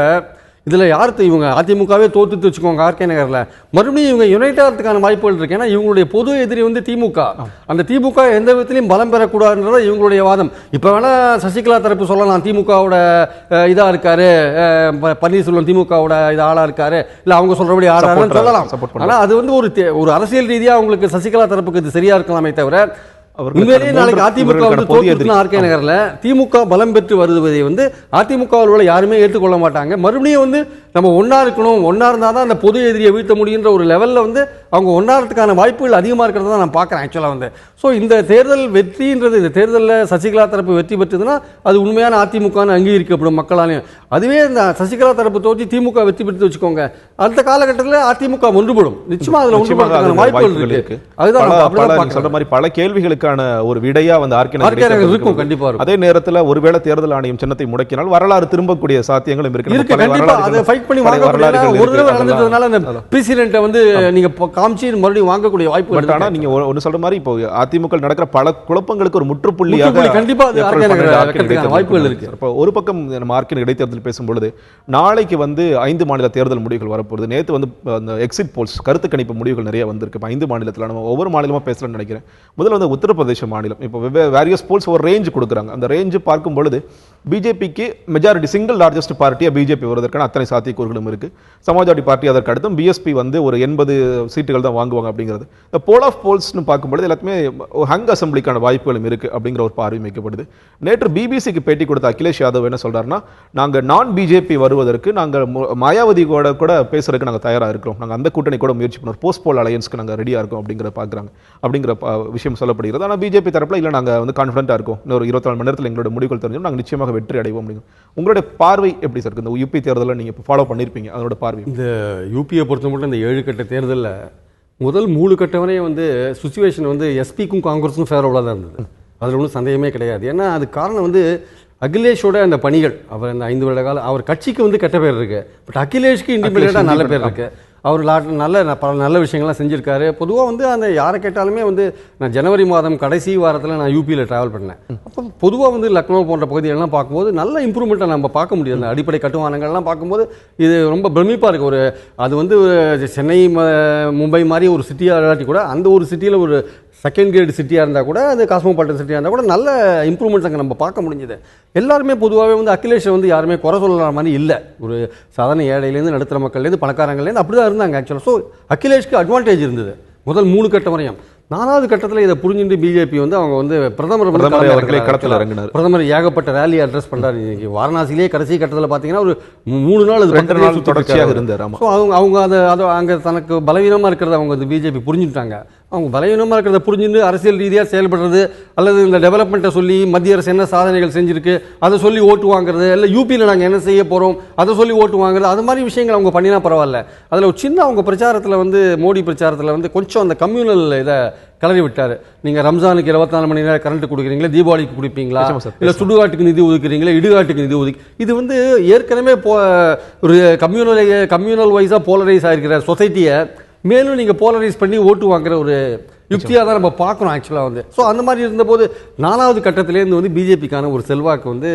B: இதில் இவங்க அதிமுகவே தோத்துட்டு வச்சுக்கோங்க ஆர்கே நகரில், மறுபடியும் இவங்க யுனைட் ஆகிறதுக்கான வாய்ப்புகள் இருக்கு. ஏன்னா இவங்களுடைய பொது எதிரி வந்து திமுக. அந்த திமுக எந்த விதத்திலையும் பலம் பெறக்கூடாதுன்றத இவங்களுடைய வாதம். இப்போ வேணால் சசிகலா தரப்பு சொல்லலாம் திமுகவோட இதாக இருக்காரு, பன்னீர்செல்வம் திமுகவோட இது ஆளாக இருக்காரு, இல்லை அவங்க சொல்கிறபடி ஆளாருன்னு சொல்லலாம். ஆனால் அது வந்து ஒரு அரசியல் ரீதியாக அவங்களுக்கு சசிகலா தரப்புக்கு இது சரியா இருக்கலாமே தவிர உண்மையிலேயே நாளைக்கு அதிமுக வந்து தோற்றுனா ஆர்கே நகர்ல திமுக பலம் பெற்று வருவதை வந்து அதிமுகவில் யாருமே ஏற்றுக்கொள்ள மாட்டாங்க. மறுபடியும் வந்து நம்ம ஒன்னா இருக்கணும், ஒன்னா இருந்தால் தான் அந்த பொது எதிரியை வீழ்த்த முடியுன்ற ஒரு லெவலில் வந்து அவங்க ஒன்னாறதுக்கான வாய்ப்புகள் அதிகமாக இருக்கிறத தான் நான் பார்க்குறேன் ஆக்சுவலாக வந்து. ஸோ இந்த தேர்தல் வெற்றின்றது, இந்த தேர்தலில் சசிகலா தரப்பு வெற்றி பெற்றதுன்னா அது உண்மையான அதிமுகன்னு அங்கீகரிக்கப்படும் மக்களாலையும். அதுவே இந்த சசிகலா தரப்பு தோற்றி திமுக வெற்றி பெற்று வச்சுக்கோங்க, அடுத்த காலகட்டத்தில் அதிமுக ஒன்றுபடும். நிச்சயமா அதில் ஒன்றுபடுறதுக்கான வாய்ப்புகள் இருக்கு. அதுதான்
A: சொல்ற மாதிரி பல கேள்விகளுக்கான ஒரு விடையா வந்து ஆர்கே நகர்
B: இருக்கும் கண்டிப்பா.
A: அதே நேரத்தில் ஒருவேளை தேர்தல் ஆணையம் சின்னத்தை முடக்கினால் வரலாறு திரும்பக்கூடிய சாத்தியங்களும் இருக்கு.
B: கண்டிப்பா அதை ஃபைட் பண்ணி வாங்க ஒரு தடவை நடந்ததுனால அந்த பிரசிடென்ட்டை வந்து நீங்க காமிச்சு மறுபடியும் வாங்கக்கூடிய வாய்ப்பு இருக்கு.
A: ஆனா நீங்க ஒன்னு சொல்ற மாதிரி இப்போ அதிமுக நடக்கிற பல குழப்பங்களுக்கு ஒரு முற்றுப்புள்ளியாக
B: கண்டிப்பா வாய்ப்புகள் இருக்கு.
A: இப்போ ஒரு பக்கம் நம்ம ஆர்கே இடைத்தேர்தல் பேசும்பொழுது நாளைக்கு வந்து 5 மாநில தேர்தல் முடிவுகள் வரப்போகுது. நேற்று வந்து அந்த எக்ஸிட் போல்ஸ் கருத்து கணிப்பு முடிவுகள் நிறைய வந்திருக்கு. 5 மாநிலத்தில் நம்ம ஒவ்வொரு மாநிலமா பேசலாம்னு நினைக்கிறேன். முதல்ல வந்து உத்தரப்பிரதேச மாநிலம் இப்போ வேரியஸ் போல்ஸ் ஒரு ரேஞ்ச் கொடுக்குறாங்க. அந்த ரேஞ்ச் பார்க்கும் பொழுது பிஜேபிக்கு மெஜாரிட்டி சிங்கிள் லார்ஜஸ்ட் பார்ட்டியா பிஜேபி வருவதற்கான அத்தனை சாத்தியக்கூறுகளும் இருக்கு. சமாஜ்வாடி பார்ட்டி அதற்கு அடுத்தும் பிஎஸ்பி வந்து ஒரு 80 சீட்டுகள் தான் வாங்குவாங்க அப்படிங்கிறது. இந்த போல் ஆஃப் போல்ஸ்னு பார்க்கும்பொழுது எல்லாத்துமே ஹங் அசம்பிளிக்கான வாய்ப்புகளும் இருக்கு அப்படிங்கிற ஒரு பார்வை வைக்கப்படுது. நேற்று பிபிசிக்கு பேட்டி கொடுத்த அகிலேஷ் யாதவ் என்ன சொல்றாருன்னா, நாங்க நான் பிஜேபி வருவதற்கு நாங்கள் மாயாவதி கூட பேசுறதுக்கு நாங்கள் தயாரா இருக்கிறோம், நாங்கள் அந்த கூட்டணி கூட முயற்சி பண்ணுவோம், போஸ்ட் போல் அலையன்ஸ்க்கு நாங்கள் ரெடியா இருக்கோம் அப்படிங்கிற பார்க்குறாங்க அப்படிங்கிற விஷயம் சொல்லப்படுகிறது. ஆனால் பிஜேபி தரப்புல இல்லை நாங்கள் வந்து கான்ஃபிடென்ட்டாக இருக்கோம், இன்னொரு 24 மணி நேரத்தில் எங்களோட முடிவுகள் தெரிஞ்சோம், நாங்கள் நிச்சயமாக வெற்றி அடைவோம் அப்படிங்க. உங்களுடைய பார்வை எப்படி சார் இருக்கு? இந்த யூபி தேர்தலில் நீங்கள் இப்போ ஃபாலோ பண்ணியிருப்பீங்க, அதோட பார்வை.
B: இந்த யூபியை பொறுத்த மட்டும் இந்த 7 கட்ட தேர்தலில் முதல் 3 கட்ட வரையே வந்து சுச்சுவேஷன் வந்து எஸ்பிக்கும் காங்கிரஸும் ஃபேவரபுளாக தான் இருந்தது. அதில் ஒன்றும் சந்தேகமே கிடையாது. ஏன்னா அது காரணம் வந்து அகிலேஷோட அந்த பணிகள், அவர் அந்த 5 வருட காலம் அவர் கட்சிக்கு வந்து கெட்ட பேர் இருக்கு, பட் அகிலேஷ்க்கு இண்டிபெண்டண்டாக நல்ல பேர் இருக்கு. அவர் பல நல்ல விஷயங்கள்லாம் செஞ்சுருக்காரு. பொதுவாக வந்து அந்த யாரை கேட்டாலுமே வந்து நான் ஜனவரி மாதம் கடைசி வாரத்தில் நான் யூபியில் ட்ராவல் பண்ணேன். அப்போ பொதுவாக வந்து லக்னோ போன்ற பகுதிகளெலாம் பார்க்கும்போது நல்ல இம்ப்ரூவ்மெண்ட்டை நம்ம பார்க்க முடியும். அந்த அடிப்படை கட்டுமானங்கள்லாம் பார்க்கும்போது இது ரொம்ப பிரமிப்பாக இருக்குது. அது வந்து சென்னை மும்பை மாதிரி ஒரு சிட்டியாக இல்லாட்டி கூட அந்த ஒரு சிட்டியில் ஒரு செகண்ட் கிரேட் சிட்டியாக இருந்தால் கூட, அது காஸ்மோபாலிட்டன் சிட்டியாக இருந்தால் கூட நல்ல இம்ப்ரூவ்மெண்ட்ஸ் அங்கே நம்ம பார்க்க முடிஞ்சுது. எல்லாருமே பொதுவாகவே வந்து அகிலேஷை வந்து யாருமே குறை சொல்கிற மாதிரி இல்லை. ஒரு சாதாரண ஏழையிலேருந்து நடுத்தர மக்கள்லேருந்து பணக்காரங்கள்லேருந்து அப்படி தான் இருந்தாங்க ஆக்சுவலாக. ஸோ அகிலேஷ்க்கு அட்வான்டேஜ் இருந்தது முதல் 3 கட்ட வரையும். 4வது கட்டத்தில் இதை புரிஞ்சுட்டு பிஜேபி வந்து அவங்க வந்து பிரதமர்
A: அவர்களே களத்தில் இறங்கினார்.
B: பிரதமர் ஏகப்பட்ட ரேலி அட்ரஸ் பண்றாரு. இன்னைக்கு வாரணாசிலேயே கடைசி கட்டத்தில் பார்த்தீங்கன்னா ஒரு 3 நாள்
A: 2 நாள் தொடர்ச்சியாக இருந்தார்.
B: ஸோ அவங்க அதை அங்கே தனக்கு பலவீனமாக இருக்கிறத அவங்க வந்து பிஜேபி புரிஞ்சுட்டாங்க. அவங்க பலவீனமாக இருக்கிறத புரிஞ்சுட்டு அரசியல் ரீதியாக செயல்படுறது அல்லது இந்த டெவலப்மெண்ட்டை சொல்லி மத்திய அரசு என்ன சாதனைகள் செஞ்சிருக்கு அதை சொல்லி ஓட்டு வாங்குறது, இல்லை யூபியில் நாங்கள் என்ன செய்ய போகிறோம் அதை சொல்லி ஓட்டு வாங்குறது, அது மாதிரி விஷயங்கள் அவங்க பண்ணினா பரவாயில்ல. அதில் ஒரு சின்ன அவங்க பிரச்சாரத்தில் வந்து மோடி பிரச்சாரத்தில் வந்து கொஞ்சம் அந்த கம்யூனல் இதை கிளறி விட்டார். நீங்கள் ரம்ஜானுக்கு 24 மணி நேரம் கரண்ட் கொடுக்குறீங்களா, தீபாவளிக்கு கொடுப்பீங்களா, இல்லை சுடுகாட்டுக்கு நிதி ஒதுக்குறீங்களா, இடுகாட்டுக்கு நிதி ஒதுக்கி, இது வந்து ஏற்கனவே ஒரு கம்யூனல் வைஸாக போலரைஸ் ஆகிருக்கிற சொசைட்டியை மேலும் நீங்கள் போலரைஸ் பண்ணி ஓட்டு வாங்குற ஒரு யுக்தியாக தான் நம்ம பார்க்குறோம் ஆக்சுவலாக வந்து. ஸோ அந்த மாதிரி இருந்தபோது 4வது கட்டத்திலேருந்து வந்து பிஜேபிக்கான ஒரு செல்வாக்கு வந்து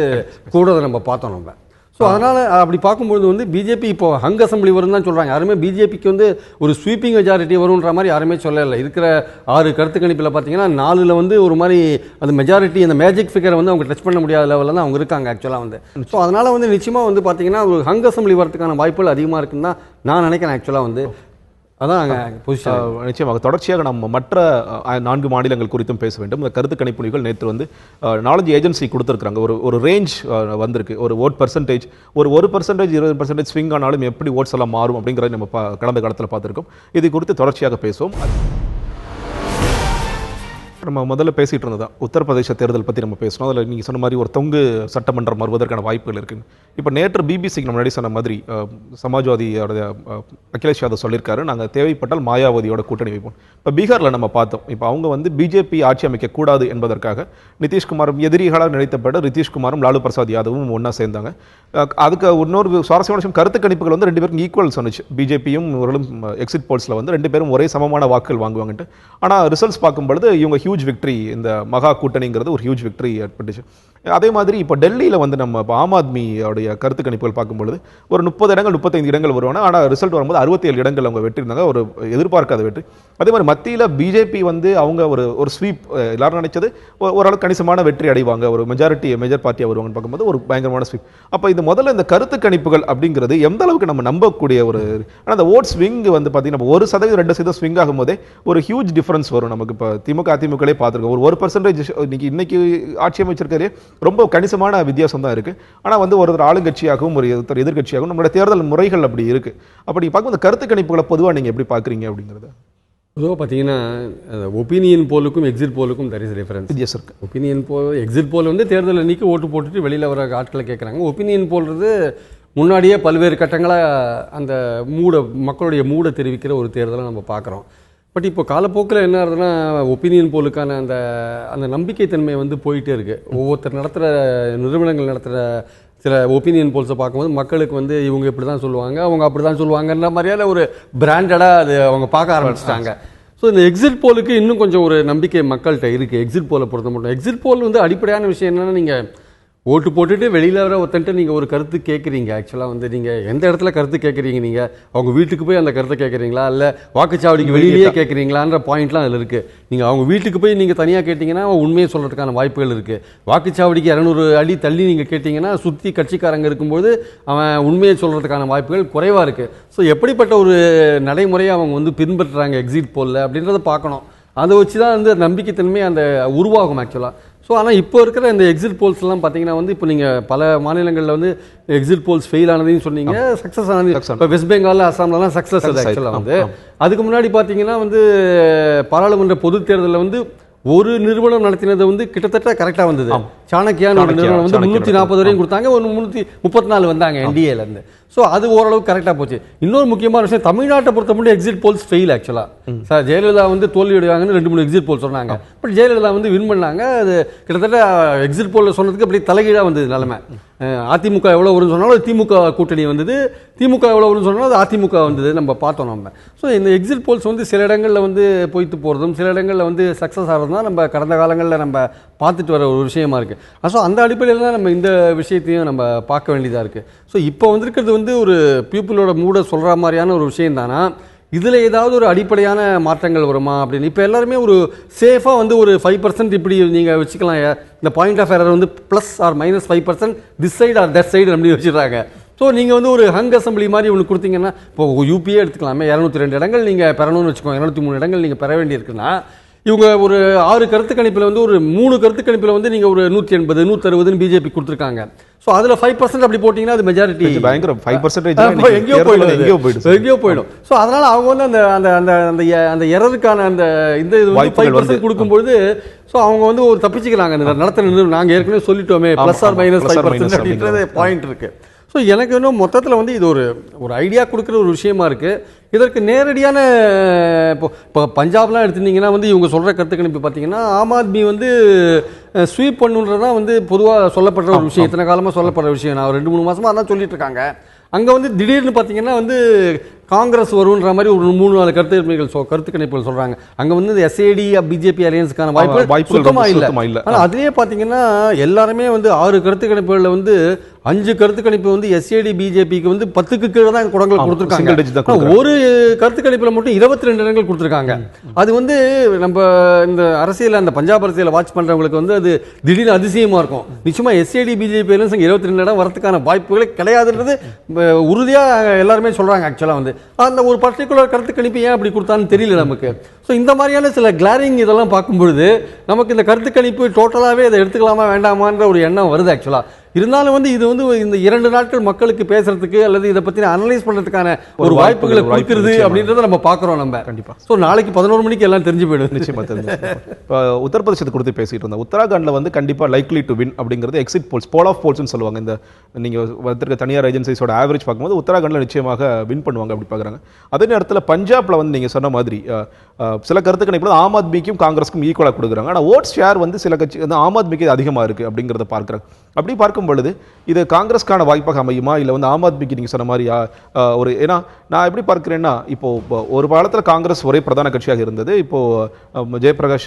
B: கூட நம்ம பார்த்தோம் நம்ம. ஸோ அதனால் அப்படி பார்க்கும்பொழுது வந்து பிஜேபி இப்போ ஹங் அசம்பிளி வரும் தான் சொல்கிறாங்க. யாருமே பிஜேபிக்கு வந்து ஒரு ஸ்வீப்பிங் மெஜாரிட்டி வரும்ன்ற மாதிரி யாருமே சொல்லலை. இருக்கிற 6 கருத்து கணிப்பில் பார்த்தீங்கன்னா 4ல் வந்து ஒரு மாதிரி அந்த மெஜாரிட்டி அந்த மேஜிக் ஃபிகரை வந்து அவங்க டச் பண்ண முடியாத லெவலில் தான் அவங்க இருக்காங்க ஆக்சுவலாக வந்து. ஸோ அதனால் வந்து நிச்சயமாக வந்து பார்த்தீங்கன்னா ஒரு ஹங் அசம்பிளி வரதுக்கான வாய்ப்புகள் அதிகமாக இருக்குன்னு தான் நான் நினைக்கிறேன் ஆக்சுவலாக வந்து. அதான்
A: நிச்சயமாக தொடர்ச்சியாக நம்ம மற்ற 4 மாநிலங்கள் குறித்தும் பேச வேண்டும். இந்த கருத்து கணிப்புகள் நேற்று வந்து 4 ஏஜென்சி கொடுத்துருக்காங்க. ஒரு ரேஞ்ச் வந்திருக்கு. ஒரு ஓட் பர்சன்டேஜ் ஒரு 1% 20% ஸ்விங் ஆனாலும் எப்படி ஓட்ஸ் எல்லாம் மாறும் அப்படிங்கிறத நம்ம கடந்த காலத்தில் பார்த்துருக்கோம். இது குறித்து தொடர்ச்சியாக பேசுவோம். நம்ம முதல்ல பேசிகிட்டு இருந்ததா உத்தரப்பிரதேச தேர்தல் பற்றி நம்ம பேசணும். அதில் நீங்கள் சொன்ன மாதிரி ஒரு தொங்கு சட்டமன்றம் வருவதற்கான வாய்ப்புகள் இருக்குது. இப்போ நேற்று பிபிசிக்கு முன்னாடி சொன்ன மாதிரி சமாஜ்வாதியோட அகிலேஷ் யாதவ் சொல்லியிருக்காரு, நாங்கள் தேவைப்பட்டால் மாயாவதியோட கூட்டணி வைப்போம். இப்போ பீகாரில் நம்ம பார்த்தோம். இப்போ அவங்க வந்து பிஜேபி ஆட்சி அமைக்கக்கூடாது என்பதற்காக நிதிஷ்குமாரும் எதிரிகளாக நினைத்தப்பட்ட நிதிஷ்குமாரும் லாலு பிரசாத் யாதவும் ஒன்றா சேர்ந்தாங்க. அதுக்கு இன்னொரு சுவாரஸ்யமான விஷயம், கருத்து கணிப்புகள் வந்து 2 பேருக்கும் ஈக்குவல் சொன்னிச்சு. பிஜேபியும் இவர்களும் எக்ஸிட் போல்ஸில் வந்து 2 பேரும் ஒரே சமமான வாக்குகள் வாங்குவாங்கன்ட்டு. ஆனால் ரிசல்ட்ஸ் பார்க்கும்பொழுது இவங்க ஹியூஜ் விக்டரி, இந்த மகா கூட்டணிங்கிறது ஒரு ஹியூஜ் விக்டரி ஏற்பட்டுச்சு. அதே மாதிரி இப்போ டெல்லியில் வந்து நம்ம ஆம் ஆத்மியோடைய கருத்து கணிப்புகள் பார்க்கும்பொழுது ஒரு 30 இடங்கள் 35 இடங்கள் வருவாங்க. ஆனால் ரிசல்ட் வரும்போது 67 இடங்கள் அவங்க வெற்றி இருந்தாங்க, ஒரு எதிர்பார்க்காத வெற்றி. அதே மாதிரி மத்தியில் பிஜேபி வந்து அவங்க ஒரு ஸ்வீப், எல்லாரும் நினைச்சது ஓரளவுக்கு கணிசமான வெற்றி அடைவாங்க, ஒரு மேஜர் பார்ட்டியாக வருவாங்கன்னு பார்க்கும்போது ஒரு பயங்கரமான ஸ்வீப். அப்போ இது முதல்ல இந்த கருத்து கணிப்புகள் அப்படிங்கிறது எந்த அளவுக்கு நம்ம நம்பக்கூடிய ஒரு, ஆனால் அந்த ஓட் ஸ்விங் வந்து பார்த்தீங்கன்னா 1% 2% ஸ்விங் ஆகும்போதே ஒரு ஹியூஜ் டிஃபரன்ஸ் வரும் நமக்கு. இப்போ திமுக அதிமுக பார்த்துருக்கோம், ஒரு 1% இன்னைக்கு ஆட்சி அமைச்சிருக்காரு, ரொம்ப கணிசமான வித்தியாசம் தான் இருக்கு. ஆனால் வந்து ஒரு ஆளுங்கட்சியாகவும் ஒரு எதிர்கட்சியாகவும் நம்மளுடைய தேர்தல் முறைகள் அப்படி இருக்கு. அப்படி பார்க்கும் இந்த கருத்து கணிப்புகளை பொதுவாக நீங்கள் எப்படி பார்க்குறீங்க அப்படிங்கிறது?
B: பொதுவாக பார்த்தீங்கன்னா ஒப்பீனியன் போலுக்கும் எக்ஸிட் போலுக்கும் தெர் இஸ் டிஃபரன்ஸ்.
A: எஸ் இருக்கு.
B: ஒப்பீனியன் போல் எக்ஸிட் போல் வந்து தேர்தல் அன்னைக்கு ஓட்டு போட்டுட்டு வெளியில் வர ஆட்களை கேட்குறாங்க. ஒப்பீனியன் போல்றது முன்னாடியே பல்வேறு கட்டங்களாக அந்த மக்களுடைய மூடை தெரிவிக்கிற ஒரு தேர்தலை நம்ம பார்க்குறோம். பட் இப்போ காலப்போக்கில் என்ன ஆகுதுன்னா ஒப்பீனியன் போலுக்கான அந்த நம்பிக்கைத்தன்மை வந்து போயிட்டே இருக்குது. ஒவ்வொருத்தர் நடத்துகிற நிறுவனங்கள் நடத்துகிற சில ஒப்பீனியன் போல்ஸை பார்க்கும்போது மக்களுக்கு வந்து இவங்க இப்படி தான் சொல்லுவாங்க, அவங்க அப்படி தான் சொல்லுவாங்கன்ற மாதிரியால ஒரு பிராண்டடாக அது அவங்க பார்க்க ஆரம்பிச்சிட்டாங்க. ஸோ இந்த எக்ஸிட் போலுக்கு இன்னும் கொஞ்சம் ஒரு நம்பிக்கை மக்கள்கிட்ட இருக்குது. எக்ஸிட் போலை பொறுத்த மட்டும் எக்ஸிட் போல் வந்து அடிப்படையான விஷயம் என்னென்னா, நீங்கள் ஓட்டு போட்டுட்டு வெளியில் வர ஒருத்தன்ட்டு நீங்கள் ஒரு கருத்து கேட்குறீங்க. ஆக்சுவலாக வந்து நீங்கள் எந்த இடத்துல கருத்து கேட்குறீங்க, நீங்கள் அவங்க வீட்டுக்கு போய் அந்த கருத்தை கேட்குறீங்களா, இல்லை வாக்குச்சாவடிக்கு வெளியிலேயே கேட்குறீங்களான்ற பாயிண்ட்லாம் அதில் இருக்குது. நீங்கள் அவங்க வீட்டுக்கு போய் நீங்கள் தனியாக கேட்டிங்கன்னா உண்மையை சொல்கிறதுக்கான வாய்ப்புகள் இருக்குது. வாக்குச்சாவடிக்கு 200 அடி தள்ளி நீங்கள் கேட்டிங்கன்னா சுற்றி கட்சிக்காரங்க இருக்கும்போது அவன் உண்மையை சொல்கிறதுக்கான வாய்ப்புகள் குறைவாக இருக்குது. ஸோ எப்படிப்பட்ட ஒரு நடைமுறையை அவங்க வந்து பின்பற்றுறாங்க எக்ஸிட் போலில் அப்படின்றத பார்க்கணும். அதை வச்சு தான் வந்து நம்பிக்கைத்தன்மை அந்த உருவாகும் ஆக்சுவலாக. ஸோ ஆனால் இப்போ இருக்கிற இந்த எக்ஸிட் போல்ஸ்லாம் பார்த்தீங்கன்னா வந்து இப்போ நீங்கள் பல மாநிலங்களில் வந்து எக்ஸிட் போல்ஸ் ஃபெயில் ஆனதையும் சொன்னீங்க, சக்ஸஸ் ஆனது. இப்போ வெஸ்ட் பெங்காலில் அசாம்லலாம் சக்ஸஸ் அது ஆக்சுவலாக வந்து. அதுக்கு முன்னாடி பார்த்தீங்கன்னா வந்து பாராளுமன்ற பொது தேர்தலில் வந்து ஒரு நிறுவனம் நடத்தினது வந்து கிட்டத்தட்ட கரெக்டாக வந்தது. சாணக்கியான்னு ஒரு நிறுவனம் வந்து 340 வரையும் கொடுத்தாங்க, ஒரு 334 வந்தாங்க என்டிஏலேருந்து. ஸோ அது ஓரளவுக்கு கரெக்டாக போச்சு. இன்னொரு முக்கியமான விஷயம், தமிழ்நாட்டை பொறுத்த மட்டும் எக்ஸிட் போல்ஸ் ஃபெயில் ஆக்சுவலாக. சார் ஜெயலலிதா வந்து தோல்வி அடைவாங்கன்னு 2-3 எக்ஸிட் போல் சொன்னாங்க. பட் ஜெயலலிதா வந்து வின் பண்ணாங்க. அது கிட்டத்தட்ட எக்ஸிட் போலில் சொன்னதுக்கு அப்படி தலைகீழாக வந்தது நிலைமை. அதிமுக எவ்வளோ வரும்னு சொன்னாலும் திமுக கூட்டணி வந்தது, திமுக எவ்வளோ வரும்னு சொன்னாலும் அது அதிமுக வந்தது நம்ம பார்த்தோம் நம்ம. ஸோ இந்த எக்ஸிட் போல்ஸ் வந்து சில இடங்களில் வந்து பொய்த்து போகிறதும் சில இடங்களில் வந்து சக்ஸஸ் ஆகிறதும் தான் நம்ம கடந்த காலங்களில் நம்ம பார்த்துட்டு வர ஒரு விஷயமா இருக்குது. ஸோ அந்த அடிப்படையில் தான் நம்ம இந்த விஷயத்தையும் நம்ம பார்க்க வேண்டியதாக இருக்குது. ஸோ இப்போ வந்திருக்கிறது வந்து ஒரு பீப்புளோட மூட சொல்கிற மாதிரியான ஒரு விஷயம் தானா, இதில் ஏதாவது ஒரு அடிப்படையான மாற்றங்கள் வருமா அப்படின்னு. இப்போ எல்லாருமே ஒரு சேஃபாக வந்து ஒரு 5% இப்படி நீங்கள் வச்சுக்கலாம், இந்த பாயிண்ட் ஆஃப் எரர் வந்து plus or -5% this side or that side அப்படி வச்சுடுறாங்க. ஸோ நீங்கள் வந்து ஒரு ஹங் அசம்பிளி மாதிரி ஒன்று கொடுத்தீங்கன்னா, இப்போ யூபியே எடுத்துக்கலாமே, 202 இடங்கள் நீங்கள் பெறணும்னு வச்சுக்கோங்க, 203 இடங்கள் நீங்கள் பெற வேண்டியிருக்குன்னா இவங்க ஒரு 6 கருத்து கணிப்பில் வந்து ஒரு 3 கருத்து கணிப்பில் வந்து நீங்கள் ஒரு 180 160 பிஜேபி கொடுத்துருக்காங்க. ஸோ அதில் 5% அப்படி போட்டிங்கன்னா அது மெஜாரிட்டி
A: பயங்கர 5%
B: எங்கேயோ போயிடும். ஸோ அதனால அவங்க வந்து அந்த அந்த அந்த அந்த அந்த எரருக்கான அந்த இந்த இது வந்து 5% கொடுக்கும்பொழுது ஸோ அவங்க வந்து ஒரு தப்பிச்சுக்கிறாங்க. நடத்த நாங்கள் ஏற்கனவே சொல்லிட்டோமே ப்ளஸ் ஆர் மைனஸ் 5% அப்படின்றது பாயிண்ட் இருக்கு. ஸோ எனக்கு இன்னும் மொத்தத்தில் வந்து இது ஒரு ஐடியா கொடுக்குற ஒரு விஷயமா இருக்குது. இதற்கு நேரடியான இப்போ பஞ்சாப்லாம் எடுத்துட்டிங்கன்னா வந்து இவங்க சொல்கிற கருத்து கணிப்பு பார்த்தீங்கன்னா ஆம் ஆத்மி வந்து ஸ்வீப் பண்ணுன்றதான் வந்து பொதுவாக சொல்லப்படுற ஒரு விஷயம், இத்தனை காலமாக சொல்லப்படுற விஷயம். நான் 2-3 மாதமாக அதான் சொல்லிட்டு இருக்காங்க. அங்கே வந்து திடீர்னு பார்த்தீங்கன்னா வந்து காங்கிரஸ் வரும்ன்ற மாதிரி ஒரு 3-4 கருத்து கணிப்புகள் சொல்கிறாங்க. அங்கே வந்து எஸ்ஏடி பிஜேபி அலையன்ஸுக்கான வாய்ப்பு சுத்தமாக இல்லை. ஆனால் அதுலேயே பார்த்தீங்கன்னா எல்லாருமே வந்து 6 கருத்து கணிப்புகளில் வந்து 5 கருத்து கணிப்பு வந்து எஸ்ஏடி பிஜேபிக்கு வந்து 10க்கு கீழே தான் குடங்கள் கொடுத்துருக்காங்க. ஒரு கருத்து கணிப்பில் மட்டும் 22 இடங்கள் கொடுத்துருக்காங்க. அது வந்து நம்ம இந்த அரசியல் அந்த பஞ்சாப் அரசியலை வாட்ச் பண்ணுறவங்களுக்கு வந்து அது திடீர்னு அதிசயமாக இருக்கும். நிச்சயமாக எஸ்ஏடி பிஜேபி 22 இடம் வரதுக்கான வாய்ப்புகளே கிடையாதுன்றது உறுதியாக எல்லாருமே சொல்கிறாங்க. ஆக்சுவலாக வந்து அந்த ஒரு பர்டிகுலர் கருத்து கணிப்பு ஏன் அப்படி கொடுத்தான்னு தெரியல நமக்கு. ஸோ இந்த மாதிரியான சில கிளாரிங் இதெல்லாம் பார்க்கும்பொழுது நமக்கு இந்த கருத்து கணிப்பு டோட்டலாகவே அதை எடுத்துக்கலாமா வேண்டாமான்ற ஒரு எண்ணம் வருது ஆக்சுவலாக. இருந்தாலும் வந்து இது வந்து இந்த 2 நாட்கள் மக்களுக்கு பேசுறதுக்கு அல்லது இதை பற்றி அனலைஸ் பண்ணுறதுக்கான ஒரு வாய்ப்புகளை கொடுக்கிறது அப்படின்றத நம்ம பார்க்குறோம். நம்ம கண்டிப்பாக ஸோ நாளைக்கு 11 மணிக்கு எல்லாம் தெரிஞ்சு போயிடும்.
A: நிச்சயமாக தெரிஞ்சு. இப்போ உத்தரப்பிரதேசத்தை கொடுத்து பேசிட்டு இருந்தோம். உத்தராகண்டில் வந்து கண்டிப்பாக லைக்லி டு வின் அப்படிங்கிறது எக்ஸிட் போல்ஸ், போல் ஆஃப் போல்ஸ்னு சொல்லுவாங்க. இந்த நீங்கள் வந்திருக்க தனியார் ஏஜென்சிஸோட ஆவரேஜ் பார்க்கும்போது உத்தராகண்டில் நிச்சயமாக வின் பண்ணுவாங்க அப்படி பார்க்குறாங்க. அதே நேரத்தில் பஞ்சாப்ல வந்து நீங்கள் சொன்ன மாதிரி சில கருத்து கணிப்பு ஆம் ஆத்மிக்கும் காங்கிரஸுக்கும் ஈக்குவலாக கொடுக்குறாங்க. ஆனால் ஓட் ஷேர் வந்து சில கட்சி வந்து ஆம் ஆத்மிக்கு அதிகமாக இருக்குது அப்படிங்கிறத பார்க்குறாங்க. அப்படி பார்க்கும் பொழுது இது காங்கிரஸ்க்கான வாய்ப்பாக அமையுமா இல்லை வந்து ஆம் ஆத்மிக்கு நீங்கள் சொன்ன மாதிரி ஒரு ஏன்னா நான் எப்படி பார்க்கிறேன்னா இப்போ ஒரு காலத்தில் காங்கிரஸ் ஒரே பிரதான கட்சியாக இருந்தது. இப்போ ஜெயபிரகாஷ்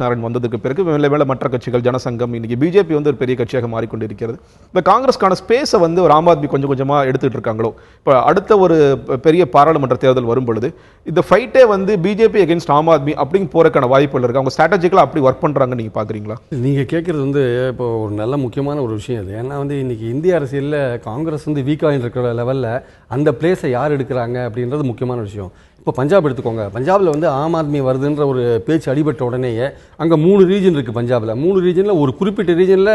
A: நாராயண் வந்ததுக்கு பிறகு மேலே மேலே மற்ற கட்சிகள் ஜனசங்கம் இன்னைக்கு பிஜேபி வந்து ஒரு பெரிய கட்சியாக மாறிக்கொண்டிருக்கிறது. இப்போ காங்கிரஸ்க்கான ஸ்பேஸை வந்து ஒரு ஆம் ஆத்மி கொஞ்சம் கொஞ்சமாக எடுத்துட்டு இருக்காங்களோ. இப்போ அடுத்த ஒரு பெரிய பாராளுமன்ற தேர்தல் வரும் பொழுது இந்த ஃபைட்டே வந்து பிஜேபி அகேன்ஸ்ட் ஆம் ஆத்மி அப்படிங்க போறதுக்கான வாய்ப்புகள் இருக்கு. அவங்க ஸ்ட்ராட்டஜிக்கலாக அப்படி ஒர்க் பண்ணுறாங்கன்னு நீங்கள் பார்க்குறீங்களா?
B: நீங்கள் கேட்குறது வந்து இப்போ ஒரு நல்ல முக்கியமான ஒரு விஷயம் அது. ஏன்னா வந்து இன்றைக்கி இந்திய அரசியலில் காங்கிரஸ் வந்து வீக்காக இருக்கிற லெவலில் அந்த பிளேஸை யார் எடுக்கிறாங்க அப்படின்றது முக்கியமான விஷயம். இப்போ பஞ்சாப் எடுத்துக்கோங்க. பஞ்சாபில் வந்து ஆம் ஆத்மி வருதுன்ற ஒரு பேச்சு அடிபட்ட உடனேயே அங்கே 3 ரீஜன் இருக்குது பஞ்சாபில். 3 ரீஜனில் ஒரு குறிப்பிட்ட ரீஜனில்